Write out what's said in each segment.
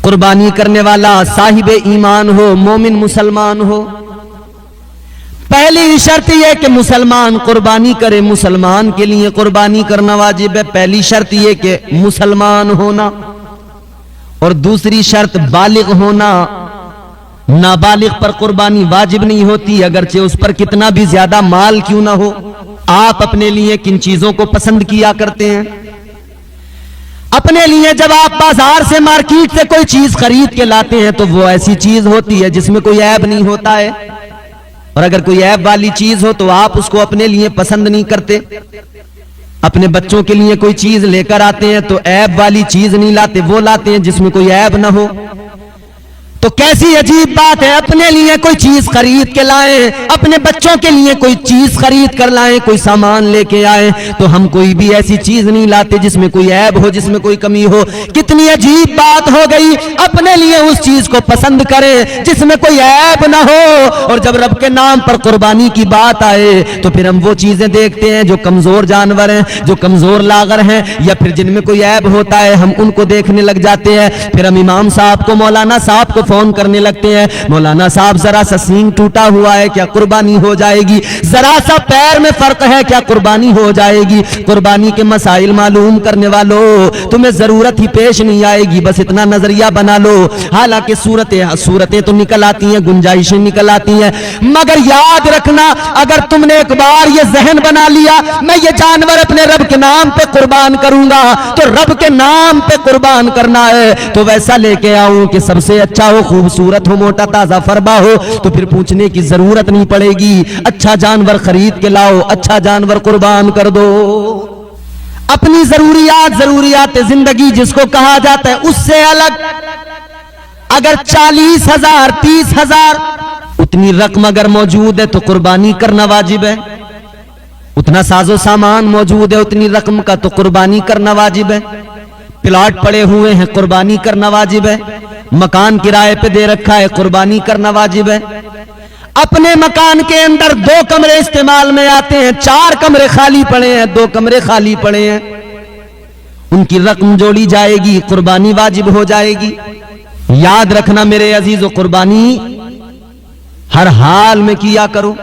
قربانی کرنے والا صاحب ایمان ہو، مومن مسلمان ہو، پہلی شرط یہ کہ مسلمان قربانی کرے، مسلمان کے لیے قربانی کرنا واجب ہے۔ پہلی شرط یہ کہ مسلمان ہونا، اور دوسری شرط بالغ ہونا۔ نابالغ پر قربانی واجب نہیں ہوتی، اگرچہ اس پر کتنا بھی زیادہ مال کیوں نہ ہو۔ آپ اپنے لیے کن چیزوں کو پسند کیا کرتے ہیں؟ اپنے لیے جب آپ بازار سے، مارکیٹ سے کوئی چیز خرید کے لاتے ہیں تو وہ ایسی چیز ہوتی ہے جس میں کوئی عیب نہیں ہوتا ہے، اور اگر کوئی عیب والی چیز ہو تو آپ اس کو اپنے لیے پسند نہیں کرتے۔ اپنے بچوں کے لیے کوئی چیز لے کر آتے ہیں تو عیب والی چیز نہیں لاتے، وہ لاتے ہیں جس میں کوئی عیب نہ ہو۔ تو کیسی عجیب بات ہے، اپنے لیے کوئی چیز خرید کے لائیں، اپنے بچوں کے لیے کوئی چیز خرید کر لائیں، کوئی سامان لے کے آئیں، تو ہم کوئی بھی ایسی چیز نہیں لاتے جس میں کوئی عیب ہو، جس میں کوئی کمی ہو۔ کتنی عجیب بات ہو گئی، اپنے لیے اس چیز کو پسند کریں جس میں کوئی عیب نہ ہو، اور جب رب کے نام پر قربانی کی بات آئے تو پھر ہم وہ چیزیں دیکھتے ہیں جو کمزور جانور ہیں، جو کمزور لاغر ہیں، یا پھر جن میں کوئی عیب ہوتا ہے ہم ان کو دیکھنے لگ جاتے ہیں۔ پھر ہم امام صاحب کو، مولانا صاحب کو فون کرنے لگتے ہیں، مولانا صاحب ذرا سا سینگ ٹوٹا ہوا ہے، کیا قربانی ہو جائے گی؟ ذرا سا پیر میں فرق ہے، کیا قربانی ہو جائے گی؟ قربانی کے مسائل معلوم کرنے والوں، تمہیں ضرورت ہی پیش نہیں آئے گی، بس اتنا نظریہ بنا لو۔ حالانکہ صورتیں تو نکل آتی ہیں، گنجائشیں نکل آتی ہیں، مگر یاد رکھنا، اگر تم نے ایک بار یہ ذہن بنا لیا میں یہ جانور اپنے رب کے نام پہ قربان کروں گا، تو رب کے نام پہ قربان کرنا ہے تو ویسا لے کے آؤں کہ سب سے اچھا ہو، خوبصورت ہو، موٹا تازہ فربا ہو، تو پھر پوچھنے کی ضرورت نہیں پڑے گی۔ اچھا جانور خرید کے لاؤ، اچھا جانور قربان کر دو۔ اپنی ضروریات زندگی جس کو کہا جاتا ہے اس سے الگ، اگر 40,000 30,000 اتنی رقم اگر موجود ہے تو قربانی کرنا واجب ہے۔ اتنا ساز و سامان موجود ہے اتنی رقم کا تو قربانی کرنا واجب ہے۔ پلاٹ پڑے ہوئے ہیں، قربانی کرنا واجب ہے۔ مکان کرائے پہ دے رکھا ہے، قربانی کرنا واجب ہے۔ اپنے مکان کے اندر 2 کمرے استعمال میں آتے ہیں، 4 کمرے خالی پڑے ہیں، 2 کمرے خالی پڑے ہیں، ان کی رقم جوڑی جائے گی، قربانی واجب ہو جائے گی۔ یاد رکھنا میرے عزیزو، قربانی ہر حال میں کیا کرو۔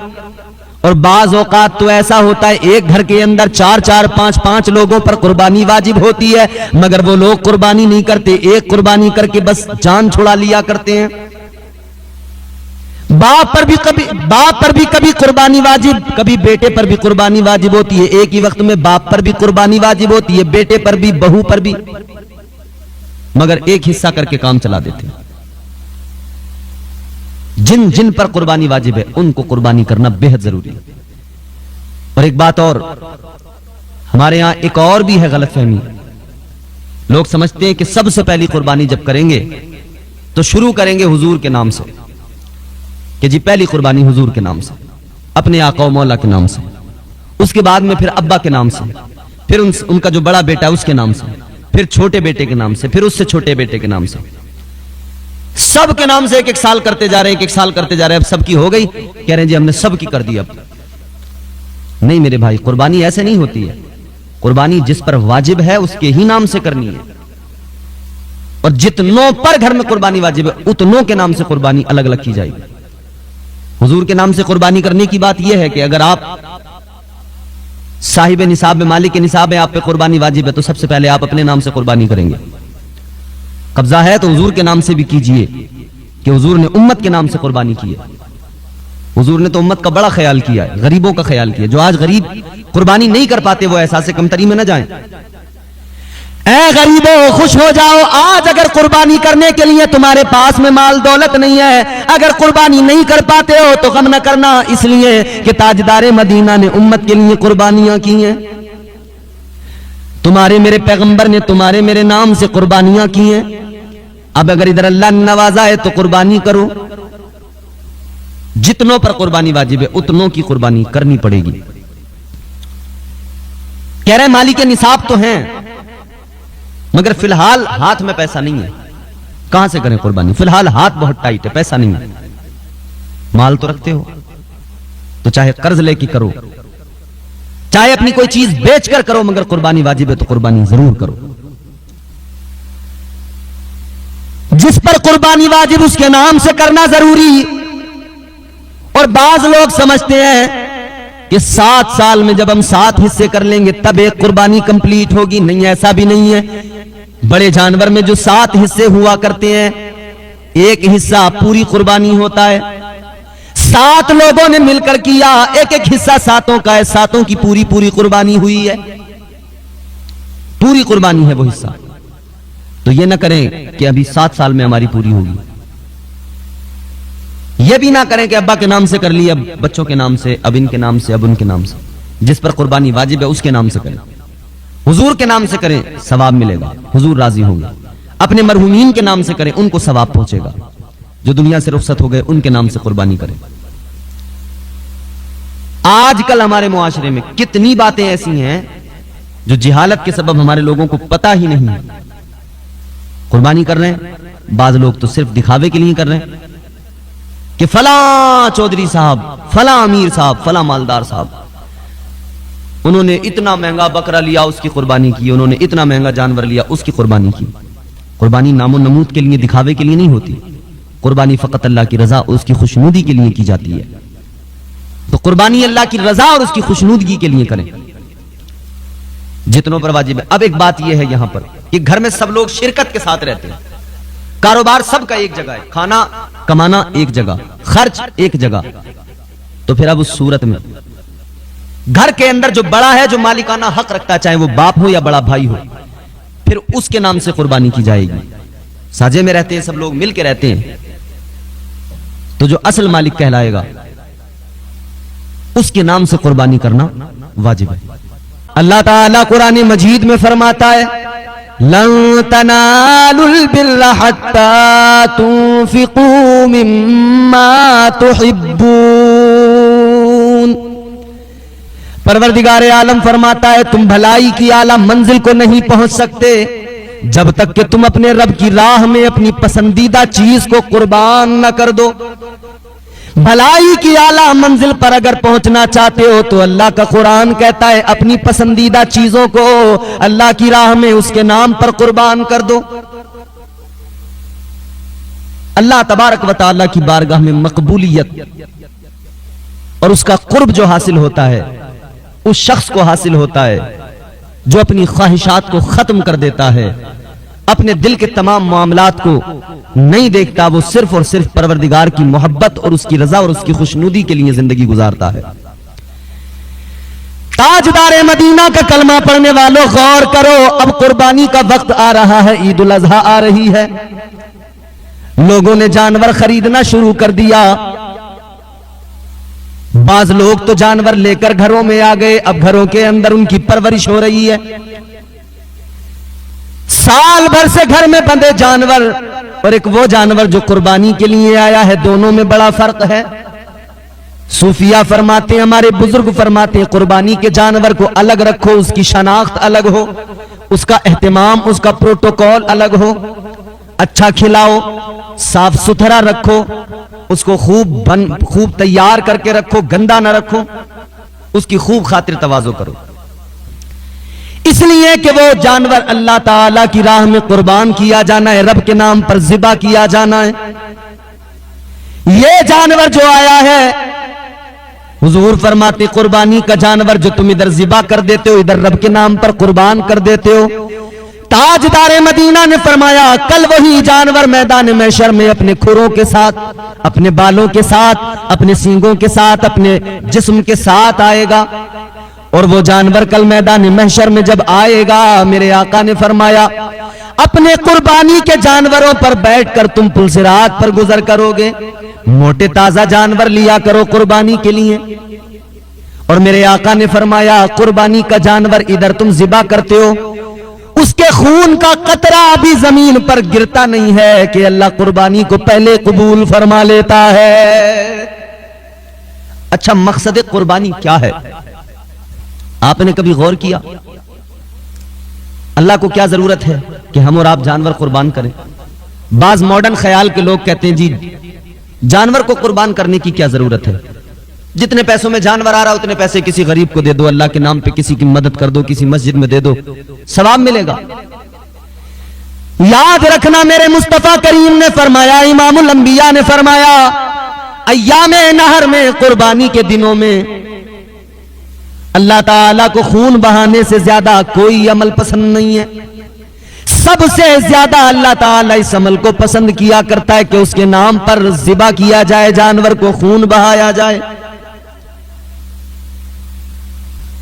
اور بعض اوقات تو ایسا ہوتا ہے ایک گھر کے اندر 4 5 لوگوں پر قربانی واجب ہوتی ہے، مگر وہ لوگ قربانی نہیں کرتے، ایک قربانی کر کے بس جان چھڑا لیا کرتے ہیں۔ باپ پر بھی کبھی قربانی واجب، کبھی بیٹے پر بھی قربانی واجب ہوتی ہے، ایک ہی وقت میں باپ پر بھی قربانی واجب ہوتی ہے، بیٹے پر بھی، بہو پر بھی، مگر ایک حصہ کر کے کام چلا دیتے ہیں۔ جن پر قربانی واجب ہے ان کو قربانی کرنا بہت ضروری ہے۔ اور ایک بات اور، ہمارے یہاں ایک اور بھی ہے غلط فہمی، لوگ سمجھتے ہیں کہ سب سے پہلی قربانی جب کریں گے تو شروع کریں گے حضور کے نام سے، کہ جی پہلی قربانی حضور کے نام سے، اپنے آقا و مولا کے نام سے، اس کے بعد میں پھر ابا کے نام سے، پھر ان کا جو بڑا بیٹا ہے اس کے نام سے، پھر چھوٹے بیٹے کے نام سے، پھر اس سے چھوٹے بیٹے کے نام سے، سب کے نام سے ایک سال کرتے جا رہے ہیں، ایک سال کرتے جا رہے ہیں۔ اب سب کی ہو گئی، کہہ رہے ہیں جی ہم نے سب کی کر دی۔ اب نہیں میرے بھائی، قربانی ایسے نہیں ہوتی ہے۔ قربانی جس پر واجب ہے اس کے ہی نام سے کرنی ہے، اور جتنوں پر گھر میں قربانی واجب ہے اتنوں کے نام سے قربانی الگ الگ کی جائے گی۔ حضور کے نام سے قربانی کرنے کی بات یہ ہے کہ اگر آپ صاحب نصاب میں، مالک نصاب ہے، آپ پہ قربانی واجب ہے تو سب سے پہلے آپ اپنے نام سے قربانی کریں گے۔ قبضہ ہے تو حضور کے نام سے بھی کیجئے، کہ حضور نے امت کے نام سے قربانی کی ہے۔ حضور نے تو امت کا بڑا خیال کیا ہے، غریبوں کا خیال کیا ہے۔ جو آج غریب قربانی نہیں کر پاتے وہ احساس کمتری میں نہ جائیں۔ اے غریبوں خوش ہو جاؤ، آج اگر قربانی کرنے کے لیے تمہارے پاس میں مال دولت نہیں ہے، اگر قربانی نہیں کر پاتے ہو تو غم نہ کرنا، اس لیے کہ تاجدار مدینہ نے امت کے لیے قربانیاں کی ہیں۔ تمہارے میرے پیغمبر نے تمہارے میرے نام سے قربانیاں کی ہیں۔ اب اگر ادھر اللہ نے نوازا ہے تو قربانی کرو۔ جتنوں پر قربانی واجب ہے اتنوں کی قربانی کرنی پڑے گی۔ کہہ رہے مالک نصاب تو ہیں، مگر فی الحال ہاتھ میں پیسہ نہیں ہے، کہاں سے کریں قربانی؟ فی الحال ہاتھ بہت ٹائٹ ہے، پیسہ نہیں ہے۔ مال تو رکھتے ہو تو چاہے قرض لے کے کرو، چاہے اپنی کوئی چیز بیچ کر کرو، مگر قربانی واجب ہے تو قربانی ضرور کرو۔ جس پر قربانی واجب اس کے نام سے کرنا ضروری. اور بعض لوگ سمجھتے ہیں کہ 7 سال میں جب ہم 7 حصے کر لیں گے تب ایک قربانی کمپلیٹ ہوگی. نہیں، ایسا بھی نہیں ہے. بڑے جانور میں جو 7 حصے ہوا کرتے ہیں ایک حصہ پوری قربانی ہوتا ہے. 7 لوگوں نے مل کر کیا، ایک ایک حصہ 7 کا ہے، 7 کی پوری قربانی ہوئی ہے، پوری قربانی ہے وہ حصہ. تو یہ نہ کریں کہ ابھی 7 سال میں ہماری پوری ہوگی. یہ بھی نہ کریں کہ ابا کے نام سے کر لی، اب بچوں کے نام سے، اب ان کے نام سے، اب ان کے نام سے. جس پر قربانی واجب ہے اس کے نام سے کریں. حضور کے نام سے کریں، ثواب ملے گا، حضور راضی ہوں گے. اپنے مرحومین کے نام سے کریں، ان کو ثواب پہنچے گا. جو دنیا سے رخصت ہو گئے ان کے نام سے قربانی کریں. آج کل ہمارے معاشرے میں کتنی باتیں ایسی ہیں جو جہالت کے سبب ہمارے لوگوں کو پتہ ہی نہیں. قربانی کر رہے ہیں، بعض لوگ تو صرف دکھاوے کے لیے کر رہے ہیں کہ فلاں چودھری صاحب، فلاں امیر صاحب، فلاں مالدار صاحب انہوں نے اتنا مہنگا بکرا لیا اس کی قربانی کی، انہوں نے اتنا مہنگا جانور لیا اس کی قربانی کی. قربانی نام و نمود کے لیے، دکھاوے کے لیے نہیں ہوتی. قربانی فقط اللہ کی رضا اور اس کی خوشنودی کے لیے کی جاتی ہے. تو قربانی اللہ کی رضا اور اس کی خوشنودگی کے لیے کریں جتنوں پر واجب ہے. اب ایک بات یہ ہے یہاں پر کہ گھر میں سب لوگ شرکت کے ساتھ رہتے ہیں، کاروبار سب کا ایک جگہ ہے، کھانا کمانا ایک جگہ، خرچ ایک جگہ. تو پھر اب اس صورت میں گھر کے اندر جو بڑا ہے، جو مالکانہ حق رکھتا ہے، چاہے وہ باپ ہو یا بڑا بھائی ہو، پھر اس کے نام سے قربانی کی جائے گی. ساجے میں رہتے ہیں، سب لوگ مل کے رہتے ہیں، تو جو اصل مالک کہلائے گا اس کے نام سے قربانی کرنا واجب ہے. اللہ تعالیٰ قرآن مجید میں فرماتا ہے لن تنالوا البر حتى تنفقوا مما تحبون. پروردگار عالم فرماتا ہے تم بھلائی کی اعلیٰ منزل کو نہیں پہنچ سکتے جب تک کہ تم اپنے رب کی راہ میں اپنی پسندیدہ چیز کو قربان نہ کر دو. بھلائی کی اعلیٰ منزل پر اگر پہنچنا چاہتے ہو تو اللہ کا قرآن کہتا ہے اپنی پسندیدہ چیزوں کو اللہ کی راہ میں اس کے نام پر قربان کر دو. اللہ تبارک و تعالیٰ کی بارگاہ میں مقبولیت اور اس کا قرب جو حاصل ہوتا ہے اس شخص کو حاصل ہوتا ہے جو اپنی خواہشات کو ختم کر دیتا ہے، اپنے دل کے تمام معاملات کو نہیں دیکھتا، وہ صرف اور صرف پروردگار کی محبت اور اس کی رضا اور اس کی خوشنودی کے لیے زندگی گزارتا ہے. تاجدار مدینہ کا کلمہ پڑھنے والوں غور کرو، اب قربانی کا وقت آ رہا ہے، عید الاضحیٰ آ رہی ہے. لوگوں نے جانور خریدنا شروع کر دیا. بعض لوگ تو جانور لے کر گھروں میں آ گئے، اب گھروں کے اندر ان کی پرورش ہو رہی ہے. سال بھر سے گھر میں بندے جانور اور ایک وہ جانور جو قربانی کے لیے آیا ہے، دونوں میں بڑا فرق ہے. صوفیہ فرماتے ہیں، ہمارے بزرگ فرماتے ہیں قربانی کے جانور کو الگ رکھو، اس کی شناخت الگ ہو، اس کا اہتمام، اس کا پروٹوکول الگ ہو، اچھا کھلاؤ، صاف ستھرا رکھو، اس کو خوب تیار کر کے رکھو، گندا نہ رکھو، اس کی خوب خاطر تواضع کرو. اس لیے کہ وہ جانور اللہ تعالی کی راہ میں قربان کیا جانا ہے، رب کے نام پر ذبح کیا جانا ہے. یہ جانور جو آیا ہے، حضور فرماتے قربانی کا جانور جو تم ادھر ذبح کر دیتے ہو، ادھر رب کے نام پر قربان کر دیتے ہو. تاجدار مدینہ نے فرمایا کل وہی جانور میدان محشر میں اپنے کھروں کے ساتھ، اپنے بالوں کے ساتھ، اپنے سینگوں کے ساتھ، اپنے جسم کے ساتھ آئے گا. اور وہ جانور کل میدان محشر میں جب آئے گا، میرے آقا نے فرمایا اپنے قربانی کے جانوروں پر بیٹھ کر تم پل صراط پر گزر کرو گے. موٹے تازہ جانور لیا کرو قربانی کے لیے. اور میرے آقا نے فرمایا قربانی کا جانور ادھر تم ذبح کرتے ہو، اس کے خون کا قطرہ ابھی زمین پر گرتا نہیں ہے کہ اللہ قربانی کو پہلے قبول فرما لیتا ہے. اچھا، مقصد قربانی کیا ہے؟ آپ نے کبھی غور کیا اللہ کو کیا ضرورت ہے کہ ہم اور آپ جانور قربان کریں؟ بعض ماڈرن خیال کے لوگ کہتے ہیں جی جانور کو قربان کرنے کی کیا ضرورت ہے، جتنے پیسوں میں جانور آ رہا اتنے پیسے کسی غریب کو دے دو، اللہ کے نام پہ کسی کی مدد کر دو، کسی مسجد میں دے دو، ثواب ملے گا. یاد رکھنا میرے مصطفیٰ کریم نے فرمایا، امام الانبیاء نے فرمایا، ایام نہر میں، قربانی کے دنوں میں اللہ تعالیٰ کو خون بہانے سے زیادہ کوئی عمل پسند نہیں ہے۔ سب سے زیادہ اللہ تعالیٰ اس عمل کو پسند کیا کرتا ہے کہ اس کے نام پر ذبح کیا جائے، جانور کو خون بہایا جائے۔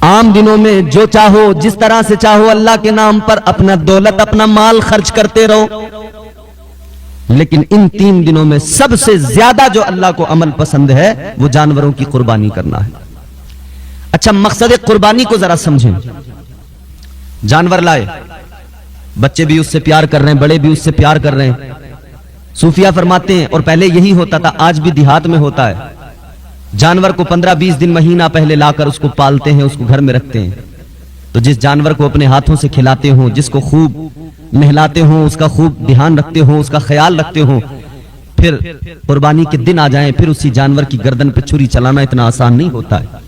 عام دنوں میں جو چاہو، جس طرح سے چاہو، اللہ کے نام پر اپنا دولت، اپنا مال خرچ کرتے رہو، لیکن ان 3 دنوں میں سب سے زیادہ جو اللہ کو عمل پسند ہے وہ جانوروں کی قربانی کرنا ہے۔ اچھا، مقصد قربانی کو ذرا سمجھیں۔ جانور لائے، بچے بھی اس سے پیار کر رہے ہیں، بڑے بھی اس سے پیار کر رہے ہیں۔ صوفیہ فرماتے ہیں، اور پہلے یہی ہوتا تھا، آج بھی دیہات میں ہوتا ہے، جانور کو 15-20 دن، مہینہ پہلے لا کر اس کو پالتے ہیں، اس کو گھر میں رکھتے ہیں۔ تو جس جانور کو اپنے ہاتھوں سے کھلاتے ہوں، جس کو خوب نہلاتے ہوں، اس کا خوب دھیان رکھتے ہوں، اس کا خیال رکھتے ہوں، پھر قربانی کے دن آ جائیں، پھر اسی جانور کی گردن پہ چھری چلانا اتنا آسان نہیں ہوتا ہے۔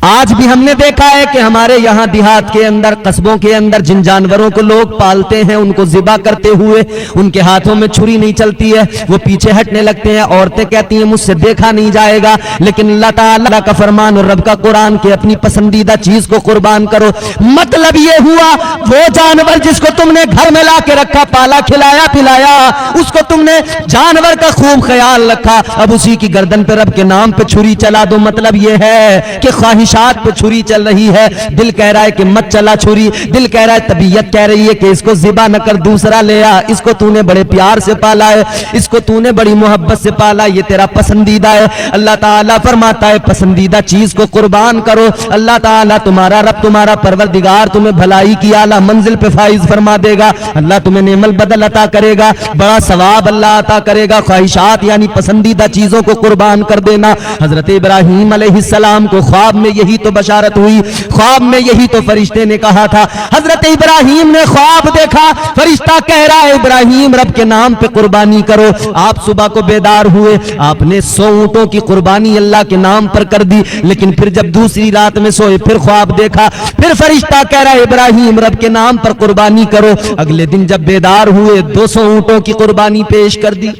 آج بھی ہم نے دیکھا ہے کہ ہمارے یہاں دیہات کے اندر، قصبوں کے اندر جن جانوروں کو لوگ پالتے ہیں، ان کو ذبح کرتے ہوئے ان کے ہاتھوں میں چھری نہیں چلتی ہے، وہ پیچھے ہٹنے لگتے ہیں۔ عورتیں کہتی ہیں مجھ سے دیکھا نہیں جائے گا، لیکن اللہ تعالیٰ کا فرمان اور رب کا قرآن کہ اپنی پسندیدہ چیز کو قربان کرو۔ مطلب یہ ہوا وہ جانور جس کو تم نے گھر میں لا کے رکھا، پالا، کھلایا، پلایا، اس کو تم نے جانور کا خوب خیال رکھا، اب اسی کی گردن پہ رب کے نام پہ چھری چلا دو۔ مطلب یہ ہے کہ خواہش پہ چھری چل رہی ہے، دل کہہ رہا ہے کہ مت چلا چھری، دل کہہ رہا ہے، طبیعت کہہ رہی ہے کہ اس کو ذبح نہ کر، دوسرا لے آ، اس کو تو نے بڑے پیار سے پالا ہے، اس کو تو نے بڑی محبت سے پالا، یہ تیرا پسندیدہ ہے۔ اللہ تعالیٰ فرماتا ہے پسندیدہ چیز کو قربان کرو، اللہ تعالیٰ تمہارا رب، تمہارا پروردگار تمہیں بھلائی کی اعلیٰ منزل پہ فائز فرما دے گا، اللہ تمہیں نعم البدل عطا کرے گا، بڑا ثواب اللہ عطا کرے گا۔ خواہشات یعنی پسندیدہ چیزوں کو قربان کر دینا۔ حضرت ابراہیم علیہ السلام کو خواب میں یہی تو بشارت ہوئی، خواب میں یہی تو فرشتے نے کہا تھا۔ حضرت ابراہیم نے خواب دیکھا، فرشتہ کہہ رہا ہے ابراہیم رب کے نام پہ قربانی کرو۔ آپ صبح کو بیدار ہوئے، آپ نے 100 اونٹوں کی قربانی اللہ کے نام پر کر دی، لیکن پھر جب دوسری رات میں سوئے، پھر خواب دیکھا، پھر فرشتہ کہہ رہا ہے ابراہیم رب کے نام پر قربانی کرو۔ اگلے دن جب بیدار ہوئے، 200 اونٹوں کی قربانی پیش کر دی،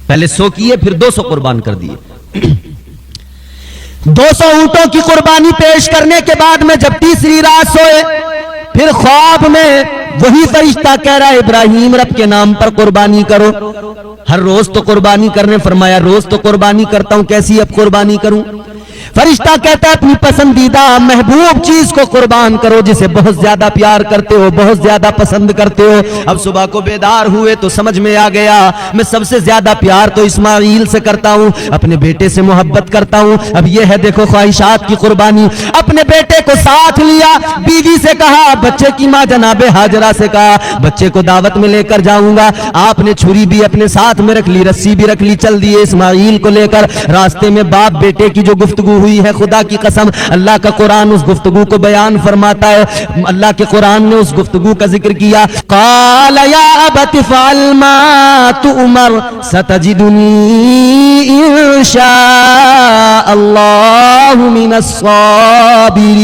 پہلے 100 کیے، پھر 200 قربان کر دیے۔ 200 اونٹوں کی قربانی پیش کرنے کے بعد میں جب تیسری رات سوئے، پھر خواب میں وہی فرشتہ کہہ رہا ہے ابراہیم رب کے نام پر قربانی کرو۔ ہر روز تو قربانی کرنے فرمایا، روز تو قربانی کرتا ہوں، کیسی اب قربانی کروں؟ فرشتہ کہتا ہے اپنی پسندیدہ محبوب چیز کو قربان کرو، جسے بہت زیادہ پیار کرتے ہو، بہت زیادہ پسند کرتے ہو۔ اب صبح کو بیدار ہوئے تو سمجھ میں آ گیا، میں سب سے زیادہ پیار تو اسماعیل سے کرتا ہوں، اپنے بیٹے سے محبت کرتا ہوں۔ اب یہ ہے دیکھو خواہشات کی قربانی۔ اپنے بیٹے کو ساتھ لیا، بیوی سے کہا، بچے کی ماں جناب ہاجرہ سے کہا بچے کو دعوت میں لے کر جاؤں گا۔ آپ نے چھری بھی اپنے ساتھ میں رکھ لی، رسی بھی رکھ لی، چل دیے اسماعیل کو لے کر۔ راستے میں باپ بیٹے کی جو گفتگو ہوئی ہے، خدا کی قسم اللہ کا قرآن اس گفتگو کو بیان فرماتا ہے۔ اللہ کے قرآن نے اس گفتگو کا ذکر کیا، قال یا ابت افعل ما تؤمر ستجدنی ان شاء اللہ من الصابرین۔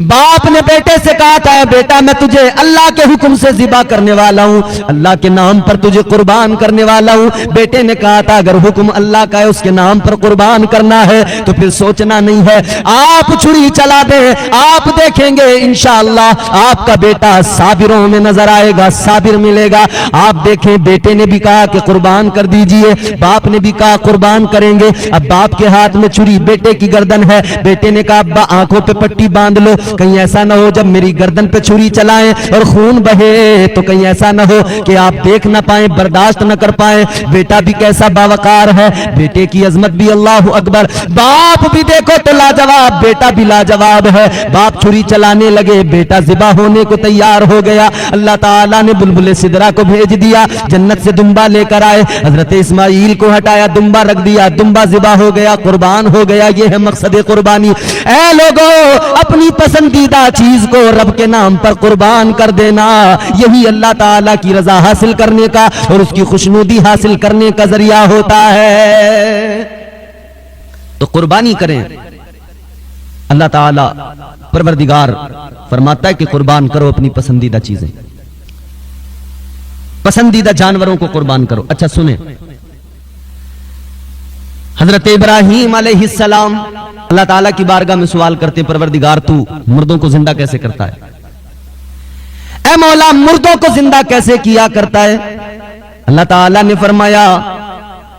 باپ نے بیٹے سے کہا تھا، بیٹا میں تجھے اللہ کے حکم سے ذبح کرنے والا ہوں، اللہ کے نام پر تجھے قربان کرنے والا ہوں۔ بیٹے نے کہا تھا اگر حکم اللہ کا ہے، اس کے نام پر قربان کرنا ہے تو پھر سوچنا نہیں ہے، آپ چھری چلا دیں، آپ دیکھیں گے انشاءاللہ آپ کا بیٹا صابروں میں نظر آئے گا، صابر ملے گا۔ آپ دیکھیں بیٹے نے بھی کہا کہ قربان کر دیجئے، باپ نے بھی کہا قربان کریں گے۔ اب باپ کے ہاتھ میں چھری، بیٹے کی گردن ہے، بیٹے نے کہا ابا آنکھوں پہ پٹی باندھ لو، کہیں ایسا نہ ہو جب میری گردن پہ چھری چلائیں اور خون بہے تو کہیں ایسا نہ ہو کہ آپ دیکھ نہ پائیں، برداشت نہ کر پائیں۔ بیٹا بھی کیسا باوقار ہے، بیٹے کی عظمت بھی اللہ اکبر۔ باپ بھی دیکھو تو لاجواب، بیٹا بھی لاجواب ہے۔ باپ چھری چلانے لگے، بیٹا ذبح ہونے کو تیار ہو گیا۔ اللہ تعالیٰ نے بلبل سدرا کو بھیج دیا، جنت سے دمبا لے کر آئے، حضرت اسماعیل کو ہٹایا، دمبا رکھ دیا، دمبا ذبح ہو گیا، قربان ہو گیا۔ یہ ہے مقصد قربانی۔ اے لوگوں، اپنی پسندیدہ چیز کو رب کے نام پر قربان کر دینا، یہی اللہ تعالیٰ کی رضا حاصل کرنے کا اور اس کی خوشنودی حاصل کرنے کا ذریعہ ہوتا ہے۔ تو قربانی کریں، اللہ تعالی پروردگار فرماتا ہے کہ قربان کرو اپنی پسندیدہ چیزیں، پسندیدہ جانوروں کو قربان کرو۔ اچھا سنیں، حضرت ابراہیم علیہ السلام اللہ تعالیٰ کی بارگاہ میں سوال کرتے ہیں، پروردگار تو مردوں کو زندہ کیسے کرتا ہے؟ اے مولا مردوں کو زندہ کیسے کیا کرتا ہے؟ اللہ تعالیٰ نے فرمایا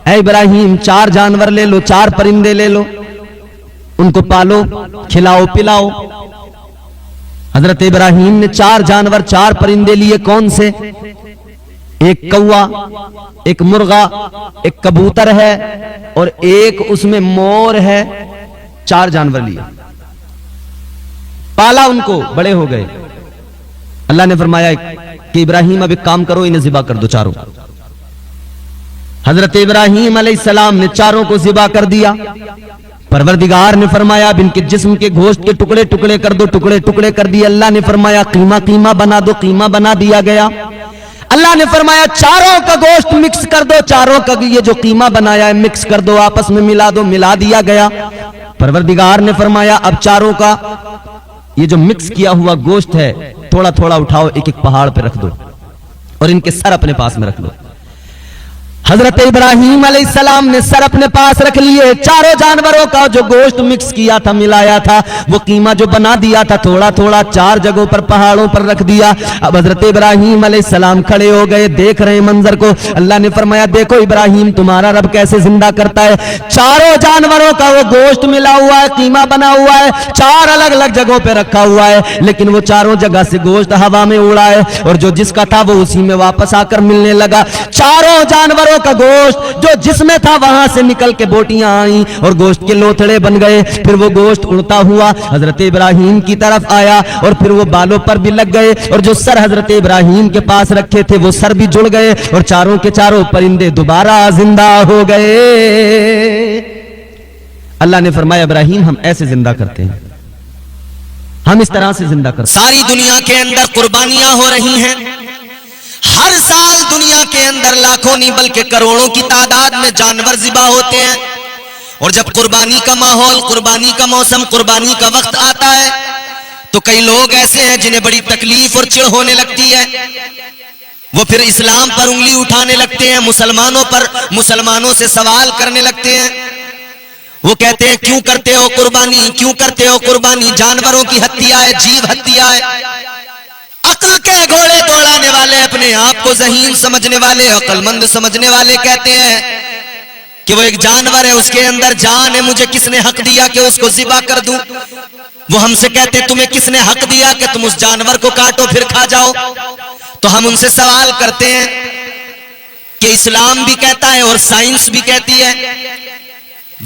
اے ابراہیم 4 جانور لے لو، 4 پرندے لے لو، ان کو پالو، کھلاؤ پلاؤ۔ حضرت ابراہیم نے 4 جانور 4 پرندے لیے، کون سے؟ ایک کوا، ایک مرغا، ایک کبوتر ہے اور ایک اس میں مور ہے، 4 جانور لیے، پالا، ان کو بڑے ہو گئے۔ اللہ نے فرمایا کہ ابراہیم اب ایک کام کرو، انہیں ذبح کر دو 4۔ حضرت ابراہیم علیہ السلام نے 4 کو ذبح کر دیا۔ پروردگار نے فرمایا اب ان کے جسم کے گوشت کے ٹکڑے ٹکڑے کر دو، ٹکڑے ٹکڑے کر دیے۔ اللہ نے فرمایا قیمہ قیمہ بنا دو، قیمہ بنا دیا گیا۔ اللہ نے فرمایا 4 کا گوشت مکس کر دو، 4 کا یہ جو قیمہ بنایا ہے مکس کر دو، آپس میں ملا دو، ملا دیا گیا۔ پروردگار نے فرمایا اب 4 کا یہ جو مکس کیا ہوا گوشت ہے تھوڑا تھوڑا اٹھاؤ، ایک ایک پہاڑ پہ رکھ دو اور ان کے سر اپنے پاس میں رکھ لو۔ حضرت ابراہیم علیہ السلام نے سر اپنے پاس رکھ لیے، 4 جانوروں کا جو گوشت مکس کیا تھا، ملایا تھا، وہ قیمہ جو بنا دیا تھا تھوڑا تھوڑا 4 جگہوں پر پہاڑوں پر رکھ دیا۔ اب حضرت ابراہیم علیہ السلام کھڑے ہو گئے، دیکھ رہے منظر کو۔ اللہ نے فرمایا دیکھو ابراہیم تمہارا رب کیسے زندہ کرتا ہے، 4 جانوروں کا وہ گوشت ملا ہوا ہے، قیمہ بنا ہوا ہے، 4 الگ الگ جگہوں پہ رکھا ہوا ہے، لیکن وہ 4 جگہ سے گوشت ہوا میں اڑا ہے اور جو جس کا تھا وہ اسی میں واپس آ کر ملنے لگا۔ 4 جانوروں کا گوشت جو جس میں تھا وہاں سے نکل کے بوٹیاں آئیں اور گوشت کے لوتھڑے بن گئے۔ پھر وہ گوشت اڑتا ہوا حضرت ابراہیم کی طرف آیا اور پھر وہ بالوں پر بھی لگ گئے اور جو سر حضرت ابراہیم کے پاس رکھے تھے وہ سر بھی جڑ گئے اور 4 کے 4 پرندے دوبارہ زندہ ہو گئے۔ اللہ نے فرمایا ابراہیم ہم ایسے زندہ کرتے ہیں، ہم اس طرح سے زندہ کرتے ہیں۔ ساری دنیا کے اندر قربانیاں ہو رہی ہیں، ہر سال دنیا کے اندر لاکھوں نہیں بلکہ کروڑوں کی تعداد میں جانور ذبح ہوتے ہیں، اور جب قربانی کا ماحول، قربانی کا موسم، قربانی کا وقت آتا ہے تو کئی لوگ ایسے ہیں جنہیں بڑی تکلیف اور چڑ ہونے لگتی ہے، وہ پھر اسلام پر انگلی اٹھانے لگتے ہیں، مسلمانوں پر، مسلمانوں سے سوال کرنے لگتے ہیں۔ وہ کہتے ہیں کیوں کرتے ہو قربانی، کیوں کرتے ہو قربانی؟ جانوروں کی ہتیا ہے، جیو ہتیا ہے۔ عقل کے گھوڑے دوڑانے والے، اپنے آپ کو ذہین سمجھنے والے، عقل مند سمجھنے والے کہتے ہیں کہ وہ ایک جانور ہے، اس کے اندر جان ہے، مجھے کس نے حق دیا کہ اس کو ذبح کر دوں؟ وہ ہم سے کہتے ہیں تمہیں کس نے حق دیا کہ تم اس جانور کو کاٹو پھر کھا جاؤ؟ تو ہم ان سے سوال کرتے ہیں کہ اسلام بھی کہتا ہے اور سائنس بھی کہتی ہے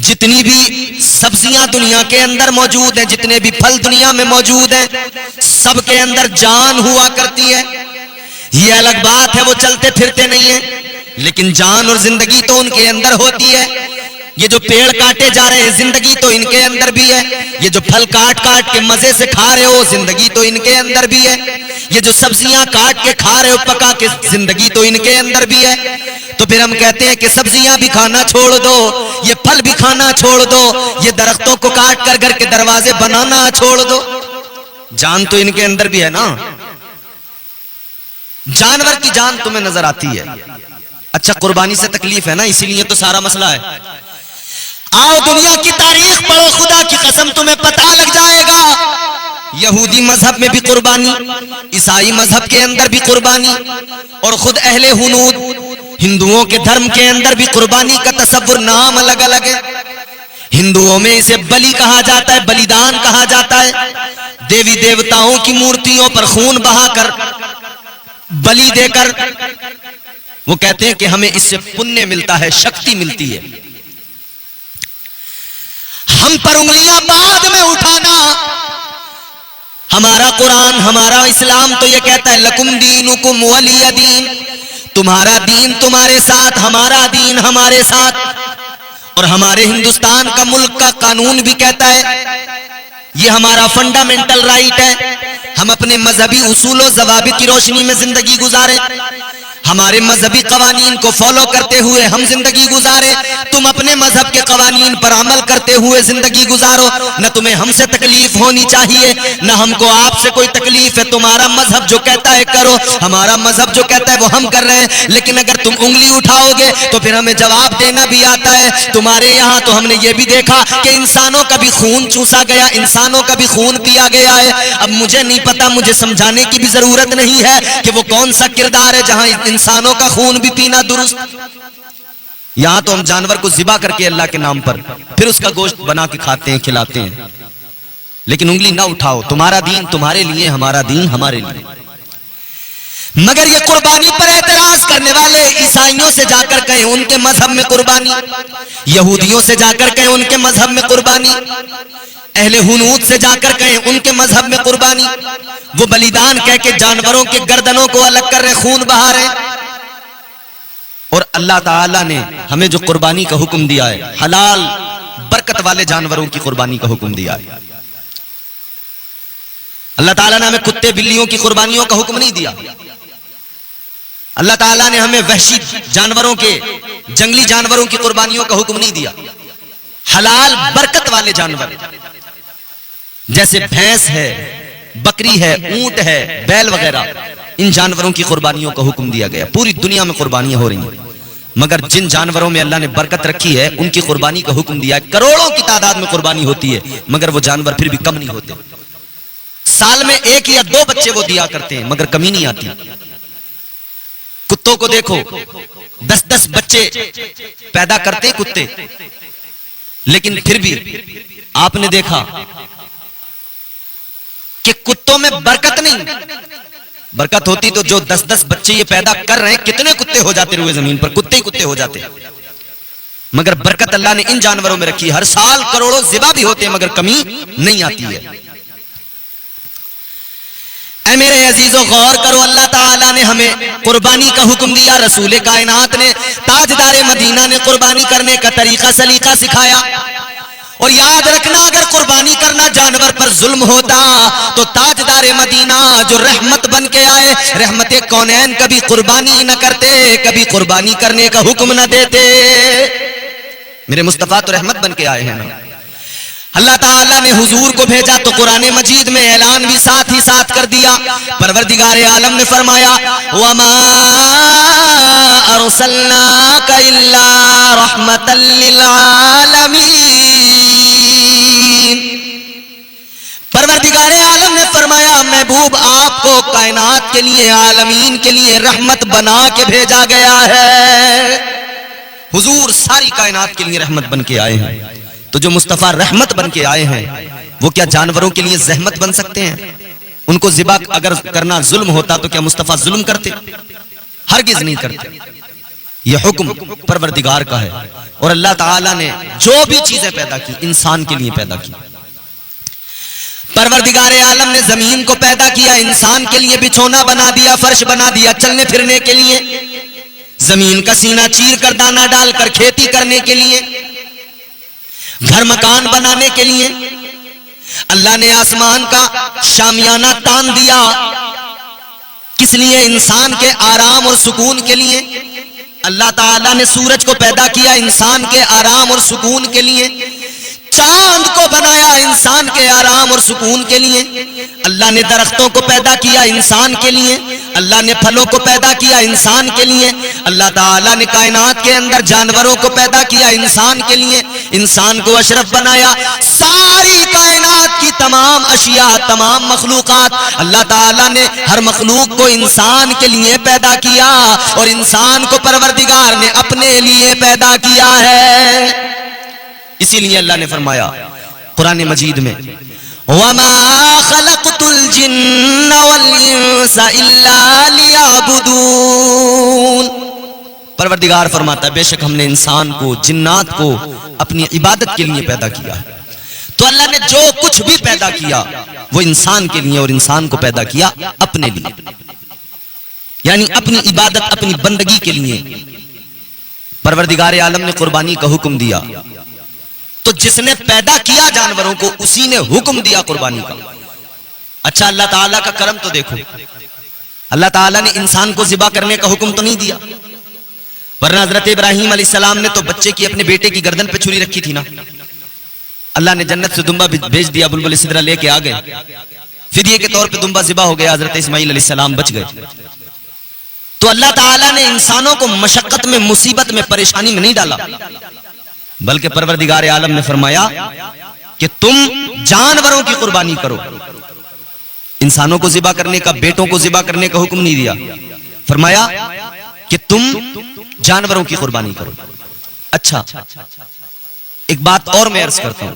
جتنی بھی سبزیاں دنیا کے اندر موجود ہیں، جتنے بھی پھل دنیا میں موجود ہیں، سب کے اندر جان ہوا کرتی ہے۔ یہ الگ بات ہے وہ چلتے پھرتے نہیں ہیں، لیکن جان اور زندگی تو ان کے اندر ہوتی ہے۔ یہ جو پیڑ کاٹے جا رہے ہیں زندگی تو ان کے اندر بھی ہے، یہ جو پھل کاٹ کاٹ کے مزے سے کھا رہے ہو زندگی تو ان کے اندر بھی ہے، یہ جو سبزیاں کاٹ کے کھا رہے ہو پکا کے زندگی تو ان کے اندر بھی ہے۔ تو پھر ہم کہتے ہیں کہ سبزیاں بھی کھانا چھوڑ دو، یہ پھل بھی کھانا چھوڑ دو، یہ درختوں کو کاٹ کر گھر کے دروازے بنانا چھوڑ دو۔ جان تو ان کے اندر بھی ہے نا، جانور کی جان تمہیں نظر آتی ہے۔ اچھا قربانی سے تکلیف ہے نا، اسی لیے تو سارا مسئلہ ہے۔ آؤ دنیا کی تاریخ پڑھو، خدا کی قسم تمہیں پتہ لگ جائے گا۔ یہودی مذہب میں بھی قربانی، عیسائی مذہب کے اندر بھی قربانی، اور خود اہل ہنود ہندوؤں کے دھرم کے اندر بھی قربانی کا تصور، نام الگ الگ ہے۔ ہندوؤں میں اسے بلی کہا جاتا ہے، بلیدان کہا جاتا ہے، دیوی دیوتاؤں کی مورتیوں پر خون بہا کر، بلی دے کر، وہ کہتے ہیں کہ ہمیں اس سے پنیہ ملتا ہے، شکتی ملتی ہے۔ ہم پر انگلیاں بعد میں اٹھانا، ہمارا قرآن، ہمارا اسلام تو یہ کہتا ہے لکم دینکم ولی دین، تمہارا دین تمہارے ساتھ، ہمارا دین ہمارے ساتھ۔ اور ہمارے ہندوستان کا ملک کا قانون بھی کہتا ہے، یہ ہمارا فنڈامنٹل رائٹ ہے، ہم اپنے مذہبی اصول و ضوابط کی روشنی میں زندگی گزاریں۔ ہمارے مذہبی قوانین کو فالو کرتے ہوئے ہم زندگی گزارے، تم اپنے مذہب کے قوانین پر عمل کرتے ہوئے زندگی گزارو، نہ تمہیں ہم سے تکلیف ہونی چاہیے نہ ہم کو آپ سے کوئی تکلیف ہے۔ تمہارا مذہب جو کہتا ہے کرو، ہمارا مذہب جو کہتا ہے وہ ہم کر رہے ہیں، لیکن اگر تم انگلی اٹھاؤ گے تو پھر ہمیں جواب دینا بھی آتا ہے۔ تمہارے یہاں تو ہم نے یہ بھی دیکھا کہ انسانوں کا بھی خون چوسا گیا، انسانوں کا بھی خون پیا گیا ہے۔ اب مجھے نہیں پتا، مجھے سمجھانے کی بھی ضرورت نہیں ہے کہ وہ کون سا کردار ہے جہاں انسانوں کا خون بھی پینا درست۔ یہاں تو ہم جانور کو ذبح کر کے اللہ کے نام پر پھر اس کا گوشت بنا کے کھاتے ہیں، کھلاتے ہیں، لیکن انگلی نہ اٹھاؤ۔ تمہارا دین تمہارے لیے، ہمارا دین ہمارے لیے۔ مگر یہ قربانی پر اعتراض کرنے والے عیسائیوں سے جا کر کہیں ان کے مذہب میں قربانی، یہودیوں سے جا کر کہیں ان کے مذہب میں قربانی، اہل ہنود سے جا کر کہیں ان کے مذہب میں قربانی، وہ بلیدان کہہ کے جانوروں کے گردنوں کو الگ کر رہے، خون بہا رہے۔ اور اللہ تعالیٰ نے ہمیں جو قربانی کا حکم دیا ہے، حلال برکت والے جانوروں کی قربانی کا حکم دیا ہے۔ اللہ تعالیٰ نے ہمیں کتے بلیوں کی قربانیوں کا حکم نہیں دیا۔ اللہ تعالیٰ نے ہمیں وحشی جانوروں کے، جنگلی جانوروں کی قربانیوں کا حکم نہیں دیا۔ حلال برکت والے جانور جیسے بھینس ہے، بکری ہے، اونٹ ہے، بیل وغیرہ، ان جانوروں کی قربانیوں کا حکم دیا گیا۔ پوری دنیا میں قربانیاں ہو رہی ہیں، مگر جن جانوروں میں اللہ نے برکت رکھی ہے ان کی قربانی کا حکم دیا ہے۔ کروڑوں کی تعداد میں قربانی ہوتی ہے، مگر وہ جانور پھر بھی کم نہیں ہوتے۔ سال میں 1 یا 2 بچے وہ دیا کرتے ہیں، مگر کمی نہیں آتی۔ کتوں کو دیکھو، 10 بچے پیدا کرتے ہیں کتے، لیکن پھر بھی آپ نے دیکھا کہ کتوں میں برکت نہیں۔ برکت ہوتی تو جو 10 بچے یہ پیدا کر رہے ہیں، کتنے کتے ہو جاتے روئے زمین پر، کتے ہی کتے ہو جاتے۔ مگر برکت اللہ نے ان جانوروں میں رکھی ہے۔ ہر سال کروڑوں ذبح بھی ہوتے ہیں، مگر کمی نہیں آتی ہے۔ اے میرے عزیزو، غور کرو، اللہ تعالیٰ نے ہمیں قربانی کا حکم دیا، رسول کائنات نے، تاجدار مدینہ نے قربانی کرنے کا طریقہ سلیقہ سکھایا۔ اور یاد رکھنا، اگر قربانی کرنا جانور پر ظلم ہوتا تو تاجدار مدینہ جو رحمت بن کے آئے، رحمت کونین، کبھی قربانی نہ کرتے، کبھی قربانی کرنے کا حکم نہ دیتے۔ میرے مصطفیٰ تو رحمت بن کے آئے ہیں نا۔ اللہ تعالیٰ نے حضور کو بھیجا تو قرآن مجید میں اعلان بھی ساتھ ہی ساتھ کر دیا۔ پروردگار عالم نے فرمایا وَمَا أَرْسَلْنَاكَ إِلَّا رَحْمَةً لِّلْعَالَمِينَ۔ پروردگار عالم نے فرمایا محبوب آپ کو کائنات کے لیے، عالمین کے لیے رحمت بنا کے بھیجا گیا ہے۔ حضور ساری کائنات کے لیے رحمت بن کے آئے ہیں۔ تو جو مصطفیٰ رحمت بن کے آئے ہیں، وہ کیا جانوروں کے لیے زحمت بن سکتے ہیں؟ ان کو ذبح اگر کرنا ظلم ہوتا تو کیا مصطفیٰ ظلم کرتے؟ ہرگز نہیں کرتے۔ یہ حکم پروردگار کا ہے۔ اور اللہ تعالیٰ نے جو بھی چیزیں پیدا کی انسان کے لیے پیدا کی۔ پروردگار عالم نے زمین کو پیدا کیا، انسان کے لیے بچھونا بنا دیا، فرش بنا دیا چلنے پھرنے کے لیے، زمین کا سینہ چیر کر دانا ڈال کر کھیتی کرنے کے لیے، گھر مکان بنانے کے لیے۔ اللہ نے آسمان کا شامیانہ تان دیا، کس لیے؟ انسان کے آرام اور سکون کے لیے۔ اللہ تعالیٰ نے سورج کو پیدا کیا انسان کے آرام اور سکون کے لیے، چاند کو بنایا انسان کے آرام اور سکون کے لیے۔ اللہ نے درختوں کو پیدا کیا انسان کے لیے، اللہ نے پھلوں کو پیدا کیا انسان کے لیے، اللہ تعالیٰ نے کائنات کے اندر جانوروں کو پیدا کیا انسان کے لیے، انسان کو اشرف بنایا۔ ساری کائنات کی تمام اشیاء، تمام مخلوقات، اللہ تعالیٰ نے ہر مخلوق کو انسان کے لیے پیدا کیا، اور انسان کو پروردگار نے اپنے لیے پیدا کیا ہے۔ اسی لیے اللہ نے فرمایا قرآن مجید میں وَمَا خَلَقْتُ الْجِنَّ وَالْإِنسَ إِلَّا لِيَعْبُدُونَ۔ پروردگار فرماتا ہے بے شک ہم نے انسان کو، جنات کو اپنی عبادت کے لیے پیدا کیا ہے۔ تو اللہ نے جو کچھ بھی پیدا کیا وہ انسان کے لیے، اور انسان کو پیدا کیا اپنے لیے، یعنی اپنی عبادت، اپنی بندگی کے لیے۔ پروردگار عالم نے قربانی کا حکم دیا، تو جس نے پیدا کیا جانوروں کو اسی نے حکم دیا قربانی کا۔ اچھا اللہ تعالیٰ کا کرم تو دیکھو، اللہ تعالیٰ نے انسان کو ذبح کرنے کا حکم تو نہیں دیا، ورنہ حضرت ابراہیم علیہ السلام نے تو بچے کی اپنے بیٹے کی گردن پہ چھری رکھی تھی نا. اللہ نے جنت سے دمبا بھیج دیا، بلبل سدرا لے کے آ گئے، فدیے کے طور پہ دمبا ذبح ہو گیا، حضرت اسماعیل علیہ السلام بچ گئے. تو اللہ تعالیٰ نے انسانوں کو مشقت میں، مصیبت میں، پریشانی میں نہیں ڈالا، بلکہ پروردگار عالم نے فرمایا کہ تم جانوروں کی قربانی کرو. انسانوں کو ذبح کرنے کا، بیٹوں کو ذبح کرنے کا حکم نہیں دیا، فرمایا کہ تم جانوروں کی قربانی کرو. اچھا ایک بات اور میں عرض کرتا ہوں،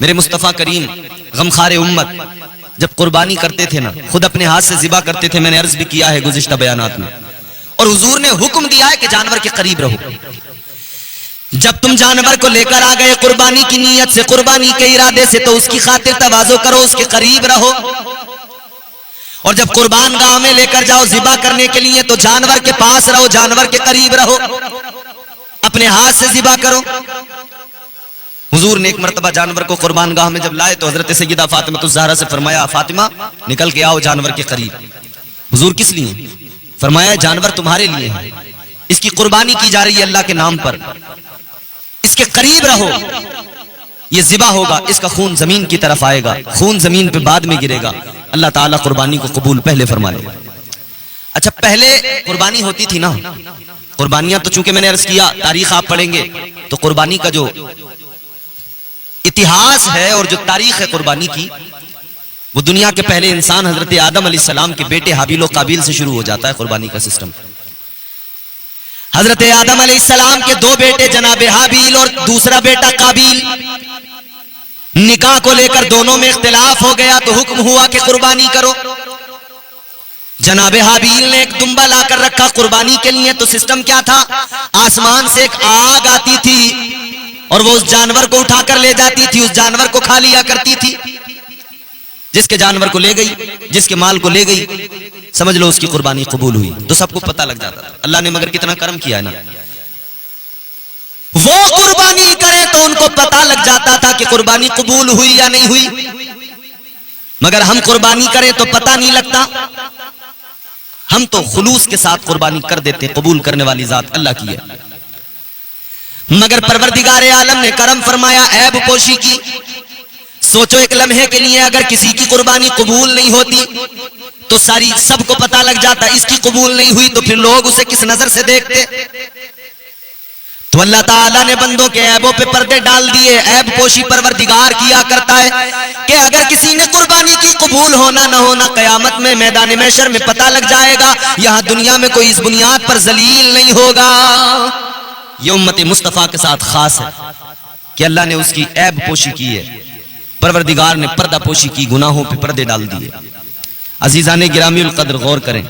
میرے مصطفیٰ کریم غمخوار امت جب قربانی کرتے تھے نا، خود اپنے ہاتھ سے ذبح کرتے تھے. میں نے عرض بھی کیا ہے گزشتہ بیانات میں، اور حضور نے حکم دیا ہے کہ جانور کے قریب رہو. جب تم جانور کو لے کر آ گئے قربانی کی نیت سے، قربانی کے ارادے سے، تو اس کی خاطر تواضع کرو، اس کے قریب رہو. اور جب قربان گاہ میں لے کر جاؤ ذبح کرنے کے لیے، تو جانور کے پاس رہو، جانور کے قریب رہو، اپنے ہاتھ سے ذبح کرو. حضور نے ایک مرتبہ جانور کو قربان گاہ میں جب لائے تو حضرت سیدہ فاطمہ الزہرا سے فرمایا، فاطمہ نکل کے آؤ جانور کے قریب. حضور کس لیے؟ فرمایا جانور تمہارے لیے ہے، اس کی قربانی کی جا رہی ہے اللہ کے نام پر، اس کے قریب رہو، یہ ذبح ہوگا، اس کا خون زمین کی طرف آئے گا، خون زمین پہ بعد میں گرے گا. اللہ تعالیٰ قربانی کو قبول پہلے فرما لے. اچھا پہلے قربانی ہوتی تھی نا، قربانیاں تو چونکہ میں نے عرض کیا تاریخ آپ پڑھیں گے تو قربانی کا جو اتہاس ہے اور جو تاریخ ہے قربانی کی، وہ دنیا کے پہلے انسان حضرت آدم علیہ السلام کے بیٹے حابیل و قابیل سے شروع ہو جاتا ہے قربانی کا سسٹم. حضرت آدم علیہ السلام کے دو بیٹے جناب حابیل اور دوسرا بیٹا قابیل، نکاح کو لے کر دونوں میں اختلاف ہو گیا تو حکم ہوا کہ قربانی کرو. جناب حابیل نے ایک دمبا لا کر رکھا قربانی کے لیے. تو سسٹم کیا تھا؟ آسمان سے ایک آگ آتی تھی اور وہ اس جانور کو اٹھا کر لے جاتی تھی، اس جانور کو کھا لیا کرتی تھی. جس کے جانور کو لے گئی، جس کے مال کو لے گئی، سمجھ لو اس کی قربانی قبول ہوئی. تو سب کو پتہ لگ جاتا تھا. اللہ نے مگر کتنا کرم کیا ہے نا، وہ قربانی کرے تو ان کو پتہ لگ جاتا تھا کہ قربانی قبول ہوئی یا نہیں ہوئی. مگر ہم قربانی کریں تو پتہ نہیں لگتا. ہم تو خلوص کے ساتھ قربانی کر دیتے، قبول کرنے والی ذات اللہ کی ہے. مگر پروردگار عالم نے کرم فرمایا، عیب پوشی کی. سوچو ایک لمحے کے لیے اگر کسی کی قربانی قبول نہیں ہوتی تو ساری سب کو پتہ لگ جاتا، اس کی قبول نہیں ہوئی تو پھر لوگ اسے کس نظر سے دیکھتے. تو اللہ تعالیٰ نے بندوں کے عیبوں پہ پردے ڈال دیے. عیب پوشی پروردگار کیا کرتا ہے کہ اگر کسی نے قربانی کی قبول ہونا نہ ہونا قیامت میں میدان محشر میں پتہ لگ جائے گا. یہاں دنیا میں کوئی اس بنیاد پر ذلیل نہیں ہوگا. یہ امت مصطفیٰ کے ساتھ خاص ہے کہ اللہ نے اس کی عیب پوشی کی ہے، پروردگار نے پردہ پوشی کی، گناہوں پہ پردے ڈال دیے. عزیزان گرامی القدر غور کریں،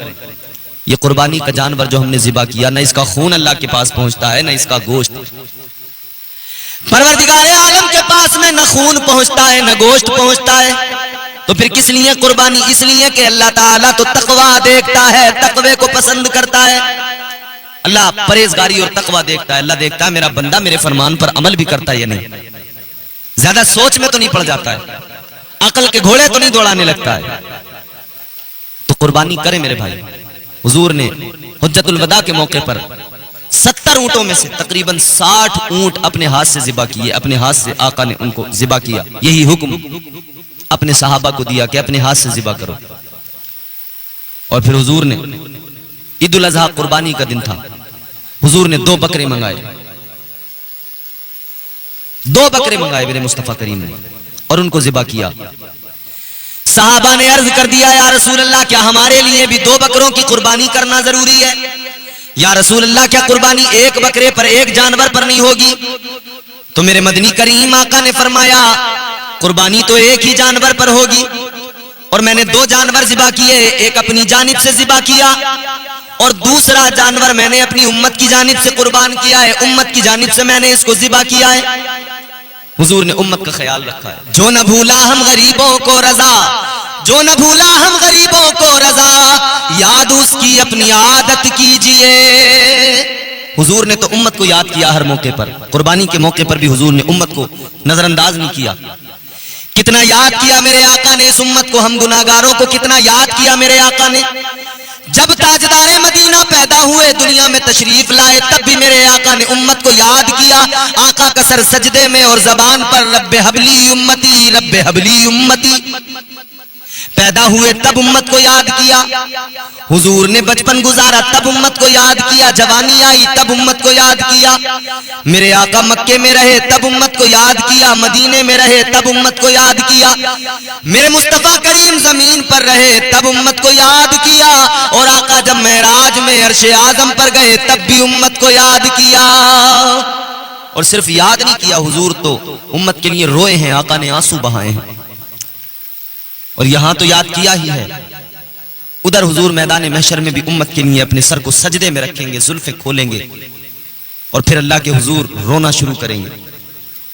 یہ قربانی کا جانور جو ہم نے ذبح کیا، نہ اس کا خون اللہ کے پاس پہنچتا ہے، نہ اس کا گوشت. پروردگار عالم کے پاس میں نہ خون پہنچتا ہے، نہ گوشت پہنچتا ہے. تو پھر کس لیے قربانی؟ اس لیے کہ اللہ تعالیٰ تو تقویٰ دیکھتا ہے، تقوی کو پسند کرتا ہے. اللہ پرہیزگاری اور تقویٰ دیکھتا ہے. اللہ دیکھتا ہے میرا بندہ میرے فرمان پر عمل بھی کرتا ہے یا نہیں، زیادہ سوچ میں تو نہیں پڑ جاتا ہے، عقل کے گھوڑے تو نہیں دوڑانے لگتا ہے. تو قربانی کریں میرے بھائی. حضور نے حجت الوداع کے موقع پر 70 اونٹوں میں سے تقریباً 60 اونٹ اپنے ہاتھ سے ذبح کیے. اپنے ہاتھ سے آقا نے ان کو ذبح کیا. یہی حکم اپنے صحابہ کو دیا کہ اپنے ہاتھ سے ذبح کرو. اور پھر حضور نے عید الاضحیٰ قربانی کا دن تھا، حضور نے 2 بکرے منگائے. 2 بکرے منگائے میرے مصطفیٰ کریم نے اور ان کو ذبح کیا. صحابہ نے عرض کر دیا یا رسول اللہ کیا ہمارے لیے بھی 2 بکروں کی قربانی کرنا ضروری ہے؟ یا رسول اللہ کیا قربانی ایک بکرے پر، ایک جانور پر نہیں ہوگی؟ تو میرے مدنی کریم آقا نے فرمایا قربانی تو ایک ہی جانور پر ہوگی. اور میں نے 2 جانور ذبح کیے، ایک اپنی جانب سے ذبح کیا اور دوسرا جانور میں نے اپنی امت کی جانب سے قربان کیا ہے. امت کی جانب سے میں نے اس کو ذبح کیا ہے. حضور نے امت کا خیال رکھا ہے. جو نہ بھولا ہم غریبوں کو رضا، جو نہ بھولا ہم غریبوں کو رضا، یاد اس کی اپنی عادت کیجئے. حضور نے تو امت کو یاد کیا ہر موقع پر. قربانی کے موقع پر بھی حضور نے امت کو نظر انداز نہیں کیا. کتنا یاد کیا میرے آقا نے اس امت کو، ہم گناہگاروں کو کتنا یاد کیا میرے آقا نے. جب تاجدار مدینہ پیدا ہوئے دنیا میں تشریف لائے تب بھی میرے آقا نے امت کو یاد کیا. آقا کا سر سجدے میں اور زبان پر رب حبلی امتی رب حبلی امتی. پیدا ہوئے تب امت کو یاد کیا, حضور نے بچپن گزارا تب امت کو یاد کیا, جوانی آئی تب امت کو یاد کیا. میرے آقا مکے میں رہے تب امت کو یاد کیا, مدینے میں رہے تب امت کو یاد کیا. میرے مصطفیٰ کریم زمین پر رہے تب امت کو یاد کیا, اور آقا جب معراج میں عرش اعظم پر گئے تب بھی امت کو یاد کیا. اور صرف یاد نہیں کیا, حضور تو امت کے لیے روئے ہیں, آقا نے آنسو بہائے ہیں. اور یہاں تو یاد کیا ہی ہے, ادھر حضور میدان محشر میں بھی امت کے لیے اپنے سر کو سجدے میں رکھیں گے, زلفیں کھولیں گے اور پھر اللہ کے حضور رونا شروع کریں گے.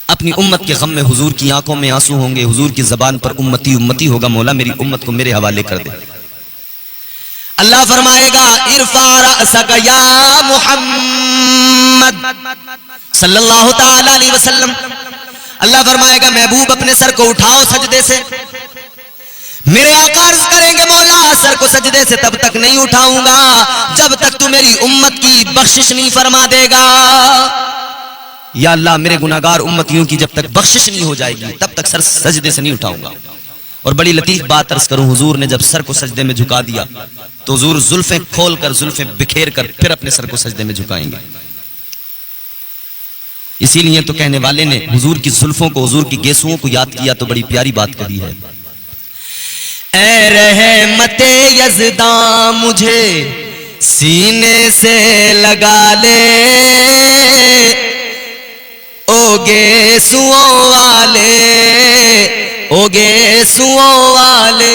اپنی امت کے غم میں حضور کی آنکھوں میں آنسو ہوں گے, حضور کی زبان پر امتی امتی ہوگا, مولا میری امت کو میرے حوالے کر دے. اللہ فرمائے گا ارفع رأسک یا محمد صلی اللہ تعالی علیہ وسلم. اللہ فرمائے گا محبوب اپنے سر کو اٹھاؤ سجدے سے. میرے آقا عرض کریں گے مولا سر کو سجدے سے تب تک نہیں اٹھاؤں گا جب تک تو میری امت کی بخشش نہیں فرما دے گا. یا اللہ میرے گناہگار امتیوں کی جب تک بخشش نہیں ہو جائے گی تب تک سر سجدے سے نہیں اٹھاؤں گا. اور بڑی لطیف بات عرض کروں, حضور نے جب سر کو سجدے میں جھکا دیا تو حضور زلفیں کھول کر زلفیں بکھیر کر پھر اپنے سر کو سجدے میں جھکائیں گے. اسی لیے تو کہنے والے نے حضور کی زلفوں کو, حضور کی گیسوؤں کو یاد کیا تو بڑی پیاری بات کہی ہے. اے رحمت یزداں مجھے سینے سے لگا لے, او گیسوؤں والے او گیسوؤں والے.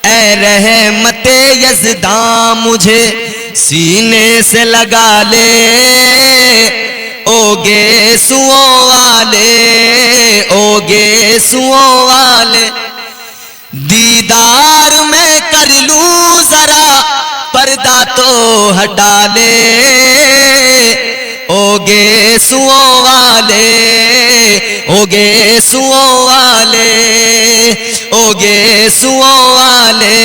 اے رحمت یزداں مجھے سینے سے لگا لے, او گیسوؤں والے او گیسوؤں والے. دیدار میں کر لوں ذرا پردہ تو ہٹا لے, او گیسوؤں والے او گیسوؤں والے او گیسوؤں والے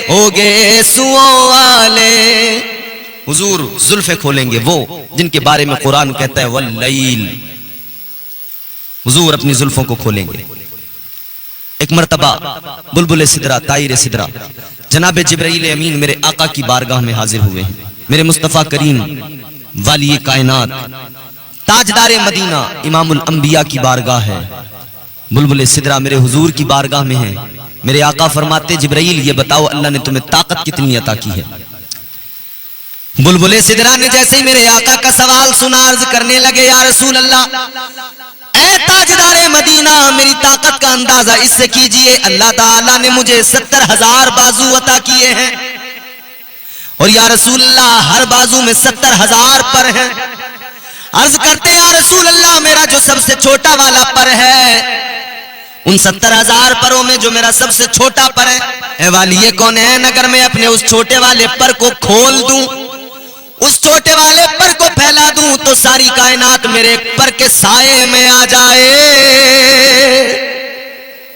او گیسوؤں والے. حضور زلفیں کھولیں گے وہ جن کے بارے میں قرآن کہتا ہے واللیل. حضور اپنی زلفوں کو کھولیں گے. ایک مرتبہ بلبل سدرہ طائر سدرہ جناب جبرائیل امین میرے آقا کی بارگاہ میں حاضر ہوئے ہیں. میرے مصطفیٰ کریم والی کائنات تاجدار مدینہ امام الانبیاء کی بارگاہ ہے. بلبل سدرہ میرے حضور کی بارگاہ میں ہیں. میرے آقا فرماتے جبرائیل یہ بتاؤ اللہ نے تمہیں طاقت کتنی عطا کی ہے. بلبل سدرہ نے جیسے ہی میرے آقا کا سوال سنا عرض کرنے لگے یا رسول اللہ اے تاجدار مدینہ میری طاقت کا اندازہ اس سے کیجئے اللہ تعالیٰ نے مجھے 70,000 بازو عطا کیے ہیں, اور یا رسول اللہ ہر بازو میں 70,000 پر ہیں. عرض کرتے یا رسول اللہ میرا جو سب سے چھوٹا والا پر ہے ان 70,000 پروں میں جو میرا سب سے چھوٹا پر ہے, اے والی کونین اگر میں اپنے اس چھوٹے والے پر کو کھول دوں, اس چھوٹے والے پر کو پھیلا دوں تو ساری کائنات میرے پر کے سائے میں آ جائے.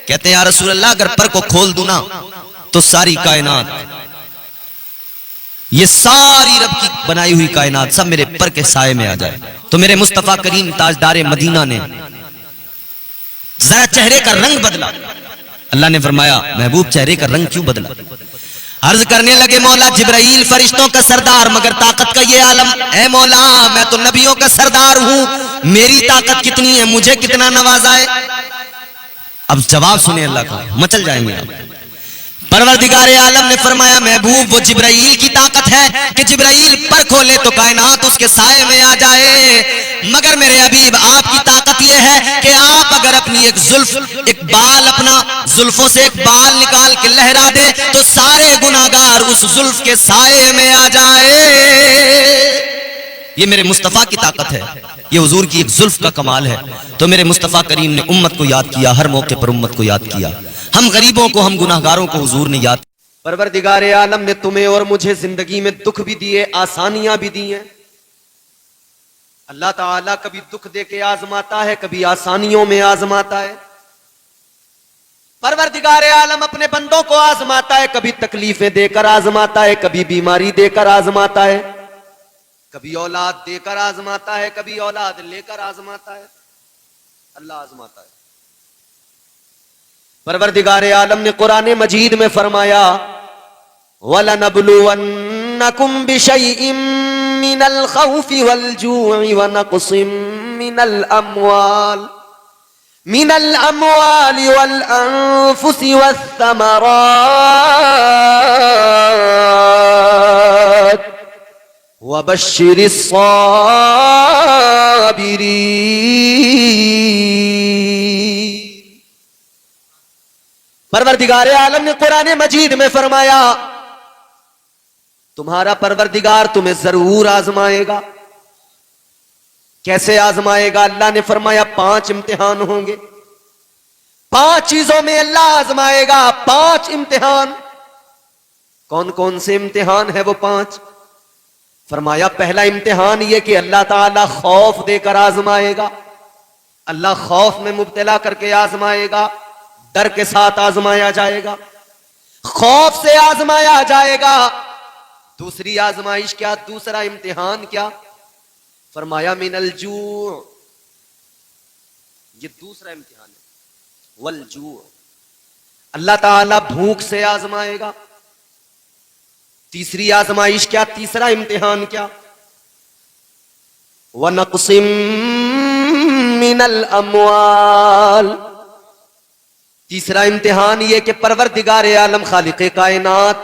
کہتے ہیں یا رسول اللہ اگر پر کو کھول دوں نا تو ساری کائنات, یہ ساری رب کی بنائی ہوئی کائنات سب میرے پر کے سائے میں آ جائے. تو میرے مصطفیٰ کریم تاجدار مدینہ نے ذرا چہرے کا رنگ بدلا. اللہ نے فرمایا محبوب چہرے کا رنگ کیوں بدلا؟ عرض کرنے لگے مولا جبرائیل فرشتوں کا سردار مگر طاقت کا یہ عالم, اے مولا میں تو نبیوں کا سردار ہوں, میری طاقت کتنی ہے, مجھے کتنا نوازا ہے. اب جواب سنیں اللہ کا, مچل جائیں گے آپ. پروردگار عالم نے فرمایا محبوب وہ جبرائیل کی طاقت ہے کہ جبرائیل پر کھولے تو کائنات اس کے سائے میں آ جائے, مگر میرے حبیب آپ کی طاقت یہ ہے کہ آپ اگر اپنی ایک زلف ایک بال اپنا زلفوں سے ایک بال نکال کے لہرا دے تو سارے گناہگار اس زلف کے سائے میں آ جائے. یہ میرے مصطفیٰ کی طاقت ہے, یہ حضور کی ایک زلف کا کمال ہے. تو میرے مصطفیٰ کریم نے امت کو یاد کیا, ہر موقع پر امت کو یاد کیا. ہم غریبوں کو ہم گناہگاروں کو حضور نے یاد. پروردگار عالم نے تمہیں اور مجھے زندگی میں دکھ بھی دیے, آسانیاں بھی دی ہیں. اللہ تعالیٰ کبھی دکھ دے کے آزماتا ہے, کبھی آسانیوں میں آزماتا ہے. پروردگار عالم اپنے بندوں کو آزماتا ہے، کبھی تکلیفیں دے کر آزماتا ہے، کبھی بیماری دے کر آزماتا ہے، کبھی اولاد دے کر آزماتا ہے، کبھی اولاد لے کر آزماتا ہے، اللہ آزماتا ہے۔ پروردگار عالم نے قرآن مجید میں فرمایا وَلَنَبْلُوَنَّكُمْ بِشَيْءٍ مِّنَ الْخَوْفِ وَالْجُوعِ وَنَقْصٍ من الأموال والأنفس والثمرات وبشر الصابرين۔ پروردگار عالم نے قرآن مجید میں فرمایا تمہارا پروردگار تمہیں ضرور آزمائے گا۔ کیسے آزمائے گا؟ اللہ نے فرمایا 5 امتحان ہوں گے، 5 چیزوں میں اللہ آزمائے گا، 5 امتحان۔ کون کون سے امتحان ہے وہ 5؟ فرمایا پہلا امتحان یہ کہ اللہ تعالیٰ خوف دے کر آزمائے گا، اللہ خوف میں مبتلا کر کے آزمائے گا، ڈر کے ساتھ آزمایا جائے گا، خوف سے آزمایا جائے گا۔ دوسری آزمائش کیا؟ دوسرا امتحان کیا؟ فرمایا من الجوع، یہ دوسرا امتحان ہے، والجوع، اللہ تعالیٰ بھوک سے آزمائے گا۔ تیسری آزمائش کیا؟ تیسرا امتحان کیا؟ وَنَقْصٍ مِّنَ الْأَمْوَالِ، تیسرا امتحان یہ کہ پروردگار عالم خالق کائنات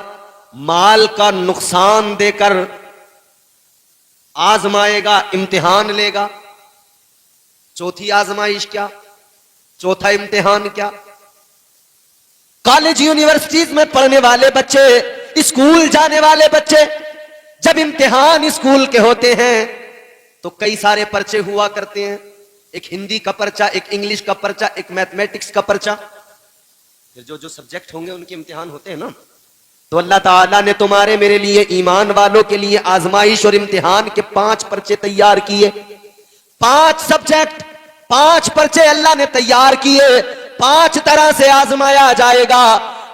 مال کا نقصان دے کر آزمائے گا، امتحان لے گا۔ چوتھی آزمائش کیا؟ چوتھا امتحان کیا؟ کالج یونیورسٹیز میں پڑھنے والے بچے، اسکول جانے والے بچے، جب امتحان اسکول کے ہوتے ہیں تو کئی سارے پرچے ہوا کرتے ہیں، ایک ہندی کا پرچہ، ایک انگلش کا پرچہ، ایک میتھمیٹکس کا پرچہ، پھر جو سبجیکٹ ہوں گے ان کے امتحان ہوتے ہیں نا۔ تو اللہ تعالیٰ نے تمہارے میرے لیے ایمان والوں کے لیے آزمائش اور امتحان کے 5 پرچے تیار کیے، 5 سبجیکٹ، 5 پرچے اللہ نے تیار کیے، 5 طرح سے آزمایا جائے گا۔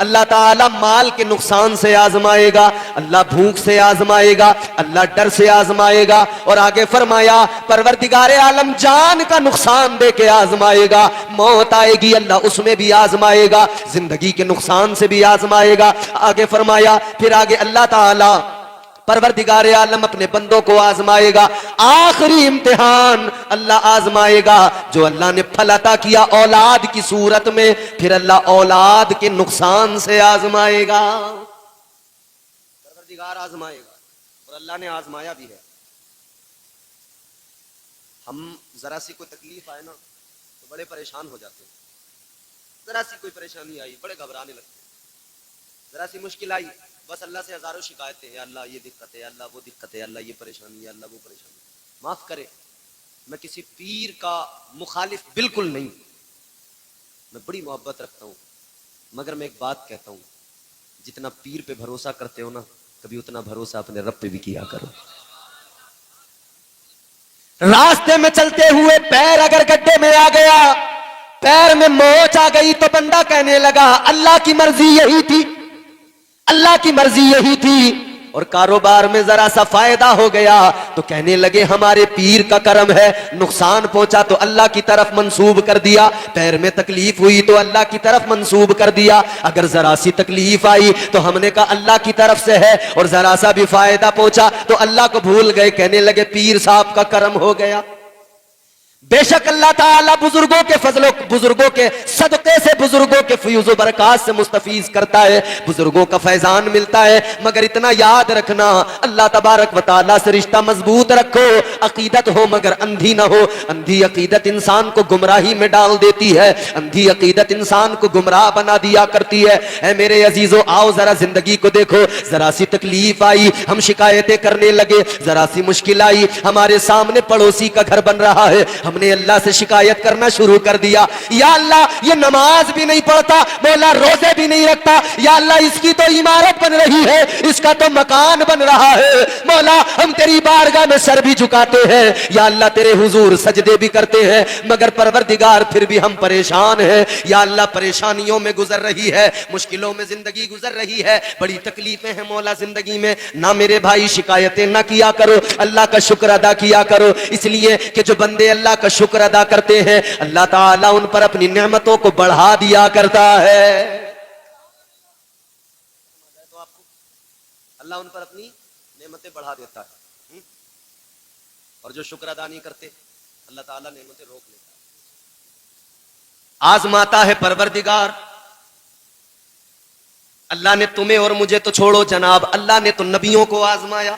اللہ تعالیٰ مال کے نقصان سے آزمائے گا، اللہ بھوک سے آزمائے گا، اللہ ڈر سے آزمائے گا، اور آگے فرمایا پروردگار عالم جان کا نقصان دے کے آزمائے گا، موت آئے گی اللہ اس میں بھی آزمائے گا، زندگی کے نقصان سے بھی آزمائے گا۔ آگے فرمایا پھر آگے اللہ تعالیٰ پروردگار عالم اپنے بندوں کو آزمائے گا۔ آخری امتحان اللہ آزمائے گا جو اللہ نے پھل عطا کیا اولاد کی صورت میں، پھر اللہ اولاد کے نقصان سے آزمائے گا۔ پروردگار آزمائے گا اور اللہ نے آزمایا بھی ہے۔ ہم ذرا سی کوئی تکلیف آئے نا تو بڑے پریشان ہو جاتے ہیں، ذرا سی کوئی پریشانی آئی بڑے گھبرانے لگتے ہیں، ذرا سی مشکل آئی بس اللہ سے ہزاروں شکایتیں، یا اللہ یہ دقت ہے، یا اللہ وہ دقت ہے، یا اللہ یہ پریشانی، یا اللہ وہ پریشانی۔ معاف کرے، میں کسی پیر کا مخالف بالکل نہیں، میں بڑی محبت رکھتا ہوں، مگر میں ایک بات کہتا ہوں، جتنا پیر پہ بھروسہ کرتے ہو نا کبھی اتنا بھروسہ اپنے رب پہ بھی کیا کرو۔ راستے میں چلتے ہوئے پیر اگر گڈھے میں آ گیا، پیر میں موچ آ گئی تو بندہ کہنے لگا اللہ کی مرضی یہی تھی، اللہ کی مرضی یہی تھی، اور کاروبار میں ذرا سا فائدہ ہو گیا تو کہنے لگے ہمارے پیر کا کرم ہے، نقصان پہنچا تو اللہ کی طرف منسوب کر دیا، پیر میں تکلیف ہوئی تو اللہ کی طرف منسوب کر دیا، اگر ذرا سی تکلیف آئی تو ہم نے کہا اللہ کی طرف سے ہے، اور ذرا سا بھی فائدہ پہنچا تو اللہ کو بھول گئے، کہنے لگے پیر صاحب کا کرم ہو گیا۔ بے شک اللہ تعالیٰ بزرگوں کے فضل و بزرگوں کے صدقے سے بزرگوں کے فیوز و برکات سے مستفیض کرتا ہے، بزرگوں کا فیضان ملتا ہے، مگر اتنا یاد رکھنا اللہ تبارک و تعالیٰ سے رشتہ مضبوط رکھو، عقیدت ہو مگر اندھی نہ ہو، اندھی عقیدت انسان کو گمراہی میں ڈال دیتی ہے، اندھی عقیدت انسان کو گمراہ بنا دیا کرتی ہے۔ اے میرے عزیزو آؤ ذرا زندگی کو دیکھو، ذرا سی تکلیف آئی ہم شکایتیں کرنے لگے، ذرا سی مشکل آئی ہمارے سامنے پڑوسی کا گھر بن رہا ہے ہم نے اللہ سے شکایت کرنا شروع کر دیا, یا اللہ یہ نماز بھی نہیں پڑھتا, مولا روزے بھی نہیں رکھتا, یا اللہ اس کی تو عمارت بن رہی ہے, اس کا تو مکان بن رہا ہے, مولا ہم تیری بارگاہ میں سر بھی جھکاتے ہیں, یا اللہ تیرے حضور سجدے بھی کرتے ہیں, مگر پروردگار پھر بھی ہم پریشان ہیں, یا اللہ پریشانیوں میں گزر رہی ہے, مشکلوں میں زندگی گزر رہی ہے, بڑی تکلیفیں ہیں مولا زندگی میں. نہ میرے بھائی شکایتیں نہ کیا کرو, اللہ کا شکر ادا کیا کرو, اس لیے کہ جو بندے اللہ کا شکر ادا کرتے ہیں اللہ تعالیٰ ان پر اپنی نعمتوں کو بڑھا دیا کرتا ہے. اللہ ان پر اپنی نعمتیں بڑھا دیتا ہے, اور جو شکر ادا نہیں کرتے اللہ تعالیٰ نعمتیں روک لیتا ہے. آزماتا ہے پروردگار. اللہ نے تمہیں اور مجھے تو چھوڑو جناب, اللہ نے تو نبیوں کو آزمایا,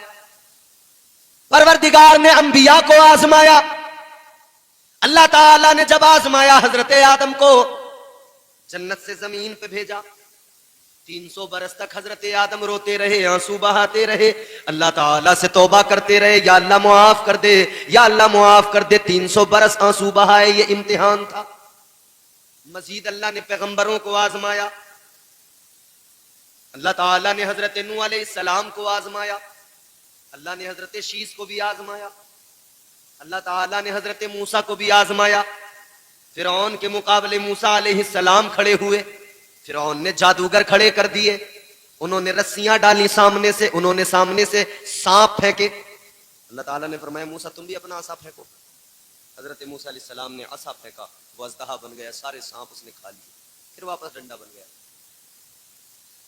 پروردگار نے انبیاء کو آزمایا. اللہ تعالیٰ نے جب آزمایا حضرت آدم کو جنت سے زمین پہ بھیجا, 300 برس تک حضرت آدم روتے رہے, آنسو بہاتے رہے, اللہ تعالیٰ سے توبہ کرتے رہے, یا اللہ معاف کر دے, یا اللہ معاف کر دے. 300 برس آنسو بہائے, یہ امتحان تھا. مزید اللہ نے پیغمبروں کو آزمایا. اللہ تعالیٰ نے حضرت نوح علیہ السلام کو آزمایا, اللہ نے حضرت شیس کو بھی آزمایا, اللہ تعالیٰ نے حضرت موسیٰ کو بھی آزمایا. فرعون کے مقابلے موسیٰ علیہ السلام کھڑے ہوئے, فرعون نے جادوگر کھڑے کر دیے, انہوں نے رسیاں ڈالی سامنے سے, انہوں نے سامنے سے سانپ پھینکے. اللہ تعالیٰ نے فرمایا موسیٰ تم بھی اپنا عصا پھینکو. حضرت موسیٰ علیہ السلام نے عصا پھینکا, وہ اژدہا بن گیا, سارے سانپ اس نے کھا لیے, پھر واپس ڈنڈا بن گیا.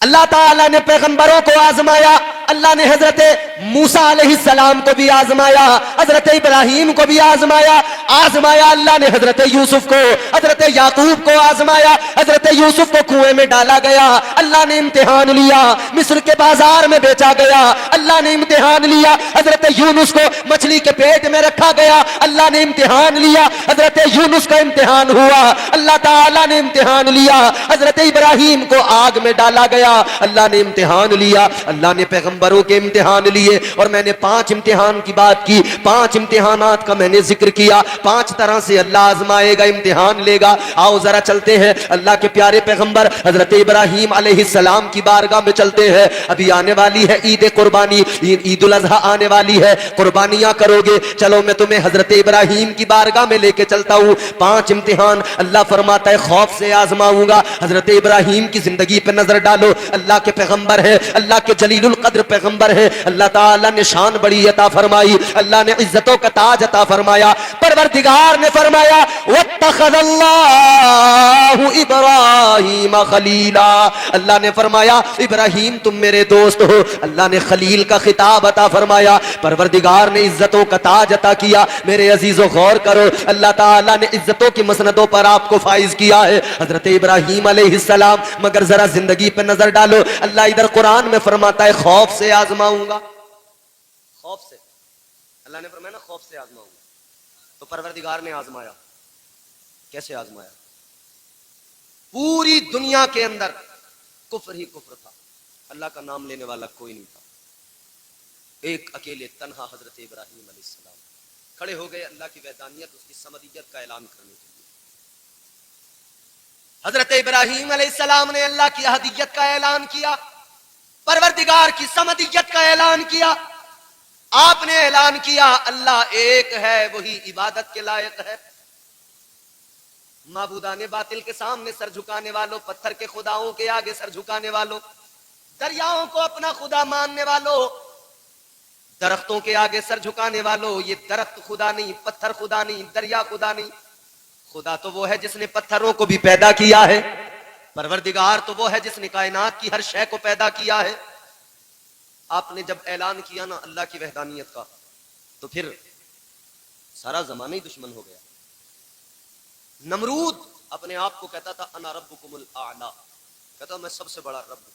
اللہ تعالیٰ نے پیغمبروں کو آزمایا, اللہ نے حضرت موسیٰ علیہ السلام کو بھی آزمایا, حضرت ابراہیم کو بھی آزمایا. اللہ نے حضرت یوسف کو, حضرت یعقوب کو آزمایا. حضرت یوسف کو کنویں میں ڈالا گیا, اللہ نے امتحان لیا. مصر کے بازار میں بیچا گیا, اللہ نے امتحان لیا. حضرت یونس کو مچھلی کے پیٹ میں رکھا گیا, اللہ نے امتحان لیا. حضرت یونس کا امتحان ہوا, اللہ تعالیٰ نے امتحان لیا. حضرت ابراہیم کو آگ میں ڈالا گیا, اللہ نے امتحان لیا. اللہ نے پیغمبروں کے امتحان لیے, اور میں نے 5 امتحان کی بات کی, 5 امتحانات کا میں نے ذکر کیا. 5 طرح سے اللہ آزمائے گا, امتحان لے گا. آؤ ذرا چلتے ہیں اللہ کے پیارے پیغمبر حضرت ابراہیم علیہ السلام کی بارگاہ میں چلتے ہیں. ابھی آنے والی ہے عید قربانی, عید الاضحیٰ آنے والی ہے, قربانیاں کرو گے. چلو میں تمہیں حضرت ابراہیم کی بارگاہ میں لے کے چلتا ہوں. 5 امتحان اللہ فرماتا ہے خوف سے آزماؤں گا. حضرت ابراہیم کی زندگی پہ نظر ڈالو, اللہ کے پیغمبر ہے, اللہ کے جلیل القدر پیغمبر ہے. اللہ تعالیٰ نے شان بڑی عطا فرمائی, اللہ نے عزتوں کا تاج عطا فرمایا. پروردگار نے فرمایا واتخذ اللہ ابراہیم خلیلا, اللہ نے فرمایا ابراہیم تم میرے دوست ہو. اللہ نے خلیل کا خطاب عطا فرمایا, پروردگار نے عزتوں کا تاج عطا کیا. میرے عزیزو غور کرو, اللہ تعالیٰ نے عزتوں کی مسندوں پر آپ کو فائز کیا ہے, حضرت ابراہیم علیہ السلام. مگر ذرا زندگی پہ نظر ڈالو, اللہ ادھر قرآن میں فرماتا ہے خوف سے آزماؤں گا. خوف سے, اللہ نے فرمایا نا خوف سے آزماؤں گا. تو پروردگار نے آزمایا. کیسے آزمایا؟ پوری دنیا کے اندر کفر ہی کفر تھا, اللہ کا نام لینے والا کوئی نہیں تھا. ایک اکیلے تنہا حضرت ابراہیم علیہ السلام کھڑے ہو گئے اللہ کی وحدانیت, اس کی صمدیت کا اعلان کرنے کے لیے. حضرت ابراہیم علیہ السلام نے اللہ کی احدیت کا اعلان کیا, پروردگار کی صمدیت کا اعلان کیا. آپ نے اعلان کیا اللہ ایک ہے, وہی عبادت کے لائق ہے. معبودان باطل کے سامنے سر جھکانے والوں, پتھر کے خداؤں کے آگے سر جھکانے والوں, دریاؤں کو اپنا خدا ماننے والوں, درختوں کے آگے سر جھکانے والوں, یہ درخت خدا نہیں, پتھر خدا نہیں, دریا خدا نہیں. خدا تو وہ ہے جس نے پتھروں کو بھی پیدا کیا ہے, پروردگار تو وہ ہے جس نے کائنات کی ہر شے کو پیدا کیا ہے. آپ نے جب اعلان کیا نا اللہ کی وحدانیت کا, تو پھر سارا زمانہ ہی دشمن ہو گیا. نمرود اپنے آپ کو کہتا تھا انا ربکم الاعلی, کہتا میں سب سے بڑا رب ہوں.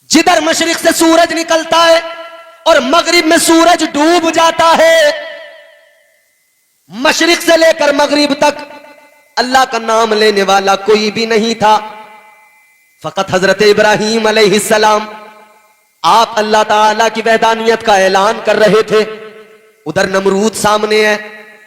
جدھر مشرق سے سورج نکلتا ہے اور مغرب میں سورج ڈوب جاتا ہے, مشرق سے لے کر مغرب تک اللہ کا نام لینے والا کوئی بھی نہیں تھا, فقط حضرت ابراہیم علیہ السلام. آپ اللہ تعالی کی وحدانیت کا اعلان کر رہے تھے, ادھر نمرود سامنے ہے,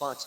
5।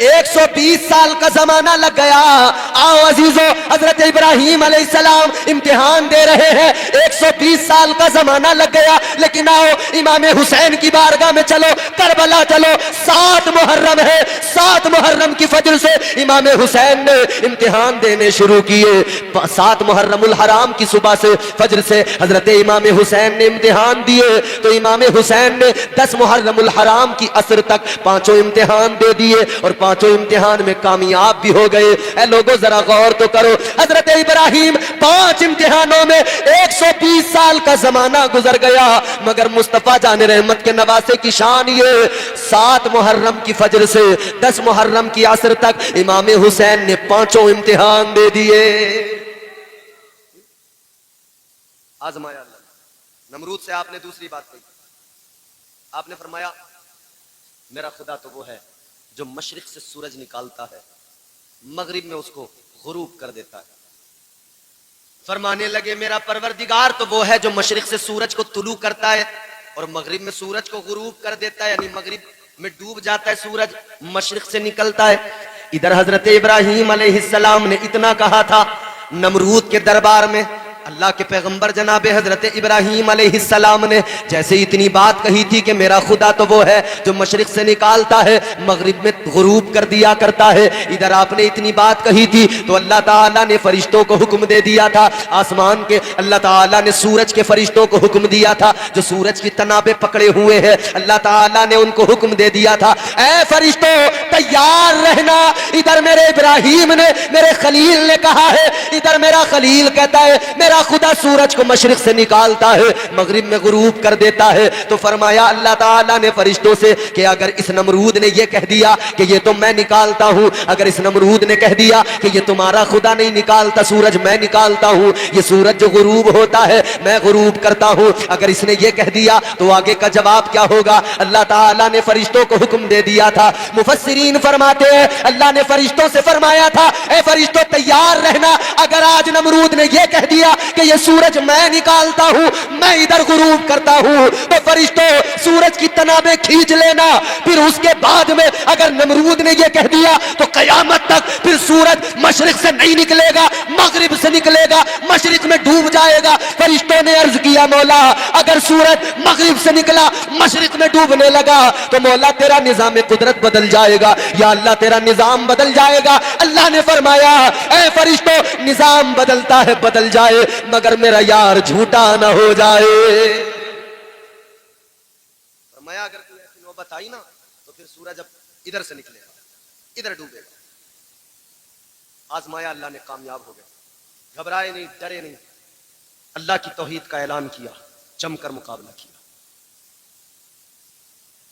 120 سال کا زمانہ لگ گیا. آؤ عزیزو, حضرت ابراہیم علیہ السلام امتحان دے رہے ہیں, 120 سال کا زمانہ لگ گیا. لیکن آؤ امام حسین کی بارگاہ میں چلو, کربلا چلو. 7 محرم ہے, 7 محرم کی فجر سے امام حسین نے امتحان دینے شروع کیے. 7 محرم الحرام کی صبح سے, فجر سے حضرت امام حسین نے امتحان دیے. تو امام حسین نے 10 محرم الحرام کی عصر تک 5 امتحان دے دیے اور 5 امتحان میں کامیاب بھی ہو گئے. اے لوگوں ذرا غور تو کرو, حضرت ابراہیم 5 امتحانوں میں 120 سال کا زمانہ گزر گیا, مگر مصطفیٰ جان رحمت کے نواسے کی شان یہ, 7 محرم کی فجر سے 10 محرم کی عصر تک امام حسین نے 5 امتحان دے دیے. آزمایا اللہ. نمرود سے آپ نے دوسری بات کہی, آپ نے فرمایا میرا خدا تو وہ ہے جو مشرق سے سورج نکالتا ہے, مغرب میں اس کو غروب کر دیتا ہے. فرمانے لگے میرا پروردگار تو وہ ہے جو مشرق سے سورج کو طلوع کرتا ہے اور مغرب میں سورج کو غروب کر دیتا ہے, یعنی مغرب میں ڈوب جاتا ہے سورج, مشرق سے نکلتا ہے. ادھر حضرت ابراہیم علیہ السلام نے اتنا کہا تھا نمرود کے دربار میں, اللہ کے پیغمبر جناب حضرت ابراہیم علیہ السلام نے جیسے اتنی بات کہی تھی کہ میرا خدا تو وہ ہے جو مشرق سے نکالتا ہے مغرب میں غروب کر دیا کرتا ہے, ادھر آپ نے اتنی بات کہی تھی تو اللہ تعالیٰ نے فرشتوں کو حکم دے دیا تھا, آسمان کے اللہ تعالیٰ نے سورج کے فرشتوں کو حکم دیا تھا جو سورج کی تنابیں پکڑے ہوئے ہیں, اللہ تعالیٰ نے ان کو حکم دے دیا تھا اے فرشتوں تیار رہنا. ادھر میرے ابراہیم نے, میرے خلیل نے کہا ہے, ادھر میرا خلیل کہتا ہے میرا خدا سورج کو مشرق سے نکالتا ہے مغرب میں غروب کر دیتا ہے. تو فرمایا اللہ تعالیٰ نے فرشتوں سے کہ اگر اس نمرود نے یہ کہہ دیا کہ یہ تو میں نکالتا ہوں, اگر اس نمرود نے کہہ دیا کہ یہ تمہارا خدا نہیں نکالتا سورج میں نکالتا ہوں, یہ سورج جو غروب ہوتا ہے میں غروب کرتا ہوں, اگر اس نے یہ کہہ دیا تو آگے کا جواب کیا ہوگا؟ اللہ تعالیٰ نے فرشتوں کو حکم دے دیا تھا. مفسرین فرماتے ہیں اللہ نے فرشتوں سے فرمایا تھا اے فرشتوں تیار رہنا, اگر آج نمرود نے یہ کہہ دیا کہ یہ سورج میں نکالتا ہوں میں ادھر غروب کرتا ہوں تو فرشتوں سورج کی تنابیں کھینچ لینا. پھر اس کے بعد میں اگر نمرود نے یہ کہہ دیا تو قیامت تک پھر سورج مشرق سے نہیں نکلے گا مغرب سے نکلے گا, مشرق میں ڈوب جائے گا. فرشتوں نے عرض کیا مولا اگر سورج مغرب سے نکلا مشرق میں ڈوبنے لگا تو مولا تیرا نظام قدرت بدل جائے گا, یا اللہ تیرا نظام بدل جائے گا. اللہ نے فرمایا اے فرشتوں نظام بدلتا ہے بدل جائے مگر میرا یار جھوٹا نہ ہو جائے. فرمایا اگر کوئی ایسی نوبت آئی نا تو پھر سورج اب ادھر سے نکلے گا ادھر ڈوبے گا. آزمایا اللہ نے, کامیاب ہو گئے, گھبرائے نہیں ڈرے نہیں, اللہ کی توحید کا اعلان کیا, جم کر مقابلہ کیا.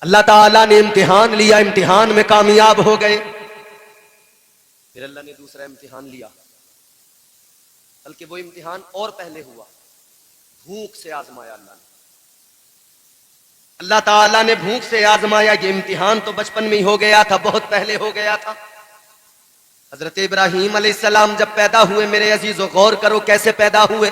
اللہ تعالیٰ نے امتحان لیا, امتحان میں کامیاب ہو گئے. پھر اللہ نے دوسرا امتحان لیا, بلکہ وہ امتحان اور پہلے ہوا, بھوک سے آزمایا اللہ نے. اللہ تعالیٰ نے بھوک سے آزمایا. یہ امتحان تو بچپن میں ہی ہو گیا تھا, بہت پہلے ہو گیا تھا. حضرت ابراہیم علیہ السلام جب پیدا ہوئے میرے عزیزو غور کرو کیسے پیدا ہوئے.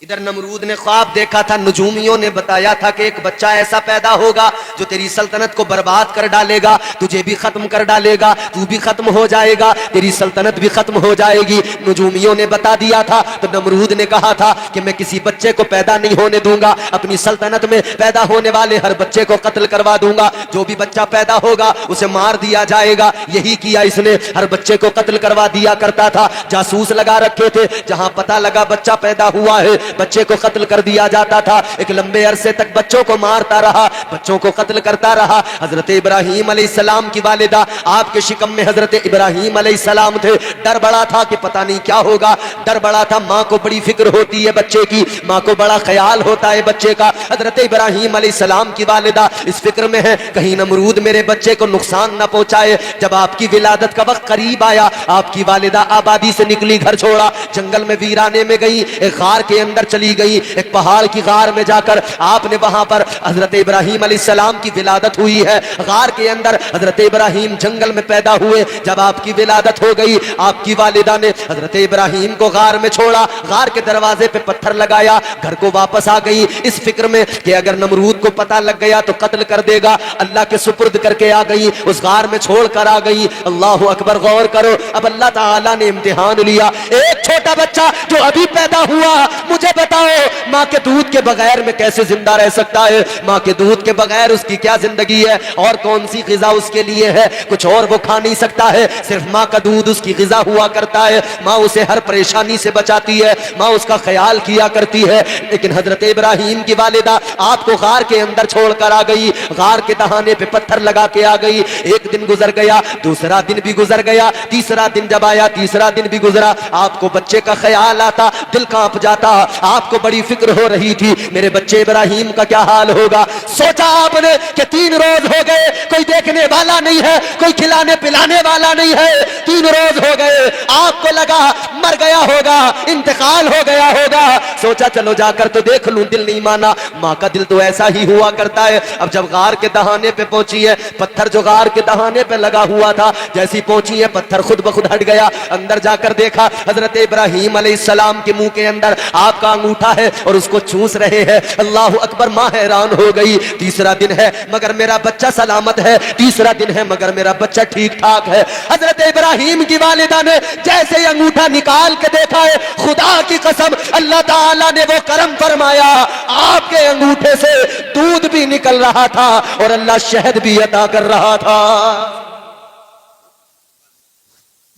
ادھر نمرود نے خواب دیکھا تھا, نجومیوں نے بتایا تھا کہ ایک بچہ ایسا پیدا ہوگا جو تیری سلطنت کو برباد کر ڈالے گا, تجھے بھی ختم کر ڈالے گا, تو بھی ختم ہو جائے گا, تیری سلطنت بھی ختم ہو جائے گی. نجومیوں نے بتا دیا تھا. تو نمرود نے کہا تھا کہ میں کسی بچے کو پیدا نہیں ہونے دوں گا, اپنی سلطنت میں پیدا ہونے والے ہر بچے کو قتل کروا دوں گا, جو بھی بچہ پیدا ہوگا اسے مار دیا جائے گا. یہی کیا اس نے, ہر بچے کو قتل کروا دیا کرتا تھا. جاسوس لگا رکھے تھے, جہاں پتہ لگا بچہ پیدا ہوا ہے بچے کو قتل کر دیا جاتا تھا. ایک لمبے عرصے تک بچوں کو مارتا رہا, بچوں کو قتل کرتا رہا. حضرت ابراہیم علیہ السلام کی والدہ, آپ کے شکم میں حضرت ابراہیم علیہ السلام تھے. ڈر بڑا تھا کہ پتہ نہیں کیا ہوگا, ڈر بڑا تھا. ماں کو بڑی فکر ہوتی ہے بچے کی, ماں کو بڑا خیال ہوتا ہے بچے کا. حضرت ابراہیم علیہ السلام کی والدہ اس فکر میں ہے کہیں نمرود میرے بچے کو نقصان نہ پہنچائے. جب آپ کی ولادت کا وقت قریب آیا, آپ کی والدہ آبادی سے نکلی, گھر چھوڑا, جنگل میں ویرانے میں گئی, ایک غار کے اندر اندر چلی گئی. ایک پہاڑ کی غار میں جا کر آپ نے وہاں پر حضرت ابراہیم علیہ السلام کی ولادت ہوئی ہے. غار کے اندر حضرت ابراہیم جنگل میں پیدا ہوئے. جب آپ کی ولادت ہو گئی آپ کی والدہ نے حضرت ابراہیم کو غار میں چھوڑا, غار کے دروازے پہ پتھر لگایا, گھر کو واپس آ گئی اس فکر میں کہ اگر نمرود کو پتہ لگ گیا تو قتل کر دے گا. اللہ کے سپرد کر کے آ گئی, اس غار میں چھوڑ کر آ گئی. اللہ اکبر, غور کرو, اب اللہ تعالیٰ نے امتحان لیا. ایک چھوٹا بچہ جو ابھی پیدا ہوا, مجھے بتاؤ ماں کے دودھ کے بغیر میں کیسے زندہ رہ سکتا ہے؟ ماں کے دودھ کے بغیر اس کی کیا زندگی ہے؟ اور کون سی غذا اس کے لیے ہے؟ کچھ اور وہ کھا نہیں سکتا ہے, صرف ماں کا دودھ اس کی غذا ہوا کرتا ہے. ماں اسے ہر پریشانی سے بچاتی ہے, ماں اس کا خیال کیا کرتی ہے. لیکن حضرت ابراہیم کی والدہ آپ کو غار کے اندر چھوڑ کر آ گئی, غار کے دہانے پہ پتھر لگا کے آ گئی. ایک دن گزر گیا, دوسرا دن بھی گزر گیا, تیسرا دن جب آیا تیسرا دن بھی گزرا. آپ کو بچے کا خیال آتا, دل کانپ جاتا. آپ کو بڑی فکر ہو رہی تھی میرے بچے ابراہیم کا کیا حال ہوگا. سوچا آپ نے کہ 3 روز ہو گئے, کوئی دیکھنے والا نہیں ہے, کوئی کھلانے پلانے والا نہیں ہے. 3 روز ہو گئے, آپ کو لگا مر گیا ہوگا, انتقال ہو گیا ہوگا. سوچا چلو جا کر تو دیکھ لوں, دل نہیں مانا. ماں کا دل تو ایسا ہی ہوا کرتا ہے. اب جب غار کے دہانے پہ پہنچی ہے, پتھر جو غار کے دہانے پہ لگا ہوا تھا, جیسی پہنچی ہے پتھر خود بخود ہٹ گیا. اندر جا کر دیکھا حضرت ابراہیم علیہ السلام کے منہ کے اندر آپ کا انگوٹھا ہے اور اس کو چوس رہے ہیں. اللہ اکبر, ماں حیران ہو گئی. تیسرا دن ہے مگر میرا بچہ سلامت ہے, تیسرا دن ہے مگر میرا بچہ ٹھیک ٹھاک ہے. حضرت ابراہیم کی والدہ نے جیسے ہی انگوٹھا نکال کے دیکھا ہے, خدا کی قسم اللہ تعالیٰ نے وہ کرم فرمایا, آپ کے انگوٹھے سے دودھ بھی نکل رہا تھا اور اللہ شہد بھی عطا کر رہا تھا.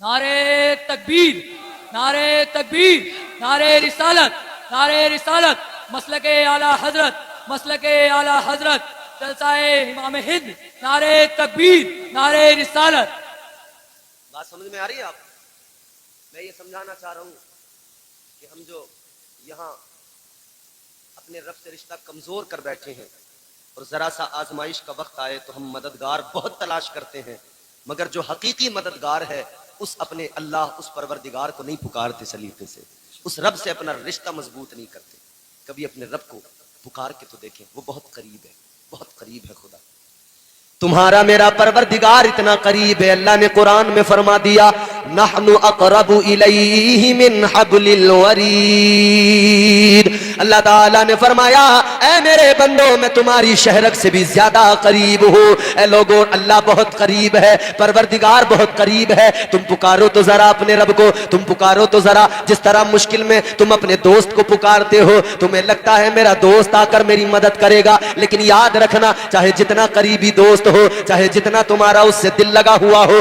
نعرے تکبیر, نعرے تکبیر, نعرے رسالت, نعرے رسالت, مسلک اعلی حضرت, مسلک اعلی حضرت, جلسہ امام ہند, نعرے تکبیر, نعرے رسالت. بات سمجھ میں آ رہی ہے آپ؟ میں یہ سمجھانا چاہ رہا ہوں کہ ہم جو یہاں اپنے رب سے رشتہ کمزور کر بیٹھے ہیں اور ذرا سا آزمائش کا وقت آئے تو ہم مددگار بہت تلاش کرتے ہیں, مگر جو حقیقی مددگار ہے اس اپنے اللہ, اس پروردگار کو نہیں پکارتے سلیقے سے, اس رب سے اپنا رشتہ مضبوط نہیں کرتے. کبھی اپنے رب کو پکار کے تو دیکھیں, وہ بہت قریب ہے, بہت قریب ہے خدا. تمہارا میرا پروردگار اتنا قریب ہے. اللہ نے قرآن میں فرما دیا نحن اقرب الیہ من حبل الورید. اللہ تعالیٰ نے فرمایا اے میرے بندوں میں تمہاری شہرک سے بھی زیادہ قریب ہوں. اے لوگوں, اللہ بہت قریب ہے, پروردگار بہت قریب ہے. تم پکارو تو ذرا اپنے رب کو, تم پکارو تو ذرا. جس طرح مشکل میں تم اپنے دوست کو پکارتے ہو, تمہیں لگتا ہے میرا دوست آ کر میری مدد کرے گا, لیکن یاد رکھنا چاہے جتنا قریبی دوست ہو, چاہے جتنا تمہارا اس سے دل لگا ہوا ہو,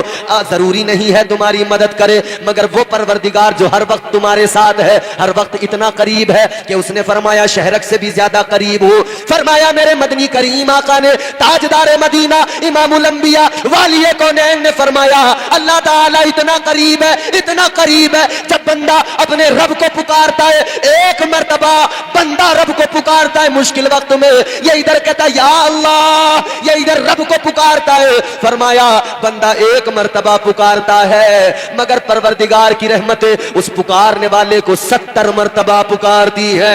ضروری نہیں ہے تمہاری مدد کرے, مگر وہ پروردگار جو ہر وقت تمہارے ساتھ ہے, ہر وقت اتنا قریب ہے کہ اس نے فرمایا شہرک سے بھی زیادہ قریب ہو. فرمایا میرے مدنی کریم آقا نے, تاجدار مدینہ, امام الانبیاء, والی کونین نے فرمایا اللہ تعالیٰ اتنا قریب ہے, اتنا قریب ہے. جب بندہ اپنے رب کو پکارتا ہے, ایک مرتبہ بندہ رب کو پکارتا ہے مشکل وقت میں, یہ ادھر کہتا ہے یا اللہ, یہ ادھر رب کو پکارتا ہے. فرمایا بندہ ایک مرتبہ پکارتا ہے مگر پروردگار کی رحمت اس پکارنے والے کو 70 مرتبہ پکارتی ہے.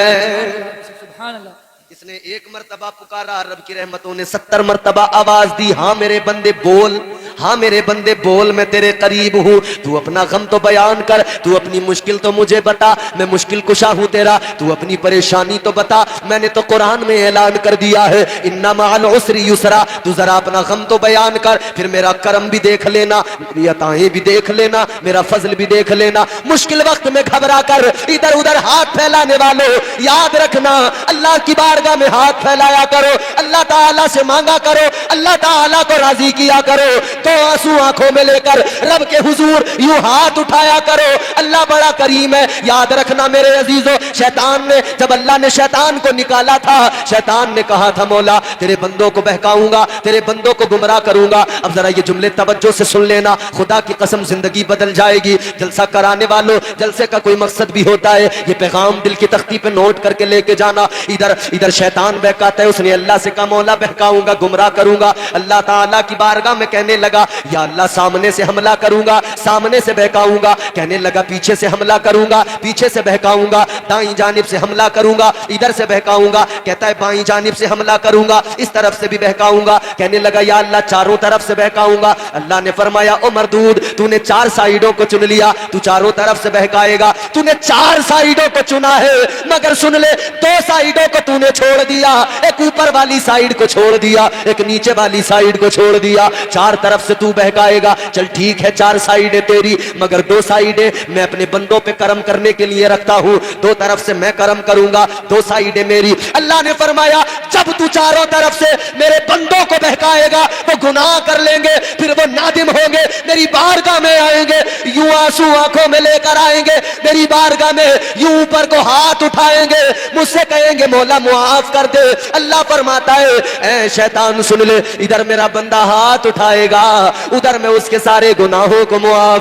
سبحان اللہ. اس نے ایک مرتبہ پکارا, رب کی رحمتوں نے 70 مرتبہ آواز دی, ہاں میرے بندے بول, ہاں میرے بندے بول, میں تیرے قریب ہوں. تو اپنا غم تو بیان کر, تو اپنی مشکل تو مجھے بتا, میں مشکل کشا ہوں تیرا. تو اپنی پریشانی تو بتا, میں نے تو قرآن میں اعلان کر دیا ہے ان مع العسر یسرا. تو ذرا اپنا غم تو بیان کر, پھر میرا کرم بھی دیکھ لینا, میری عطائیں بھی دیکھ لینا, میرا فضل بھی دیکھ لینا. مشکل وقت میں گھبرا کر ادھر ادھر ہاتھ پھیلانے والوں, یاد رکھنا اللہ کی بارگاہ میں ہاتھ پھیلایا کرو, اللہ تعالیٰ سے مانگا کرو, اللہ تعالیٰ کو راضی کیا کرو. تو آنسو آنکھوں میں لے کر رب کے حضور یوں ہاتھ اٹھایا کرو, اللہ بڑا کریم ہے. یاد رکھنا میرے عزیزو, شیطان نے جب اللہ نے شیطان کو نکالا تھا, شیطان نے کہا تھا مولا تیرے بندوں کو بہکاؤں گا, تیرے بندوں کو گمراہ کروں گا. اب ذرا یہ جملے توجہ سے سن لینا, خدا کی قسم زندگی بدل جائے گی. جلسہ کرانے والوں, جلسے کا کوئی مقصد بھی ہوتا ہے, یہ پیغام دل کی تختی پہ نوٹ کر کے لے کے جانا. ادھر شیطان بہکاتا ہے, اس نے اللہ سے کہا مولا بہکاؤں گا, گمراہ کروں گا. اللہ تعالیٰ کی بارگاہ میں کہنے لگا لگا یا اللہ سامنے سے حملہ کروں گا, سامنے سے بہکاؤں گا. کہنے لگا پیچھے سے حملہ کروں گا, پیچھے سے بہکاؤں گا. دائیں جانب سے حملہ کروں گا, ادھر سے بہکاؤں گا. کہتا ہے بائیں جانب سے حملہ کروں گا, اس طرف سے بھی بہکاؤں گا. کہنے لگا یا اللہ چاروں طرف سے بہکاؤں گا. اللہ نے فرمایا او مردود, تو نے 4 سائیڈوں کو چن لیا, تو چاروں طرف سے بہکائے گا. تو نے 4 سائیڈوں کو چنا ہے, مگر سن لے 2 سائیڈوں کو تو نے چھوڑ دیا. ایک اوپر والی سائیڈ کو چھوڑ دیا, ایک نیچے والی سائیڈ کو چھوڑ دیا. 4 طرف سے تو بہکائے گا. چل ٹھیک ہے 4 سائیڈیں تیری, مگر 2 سائیڈیں میں اپنے بندوں پہ کرم کرنے کے لیے رکھتا ہوں. 2 طرف سے میں کرم کروں گا, 2 سائیڈیں میری. اللہ نے فرمایا جب تو چاروں طرف سے میرے بندوں کو بہکائے گا وہ گناہ کر لیں گے, پھر وہ نادم ہوں گے, میری بارگاہ میں آئیں گے, یوں آنسو آنکھوں میں لے کر آئیں گے میری بارگاہ میں, یوں اوپر کو ہاتھ اٹھائیں گے, مجھ سے کہیں گے مولا معاف کر دے. اللہ فرماتا ہے اے شیطان سن لے, ادھر میرا بندہ ہاتھ اٹھائے گا, ادھر میں اس کے سارے گناہوں کو معاف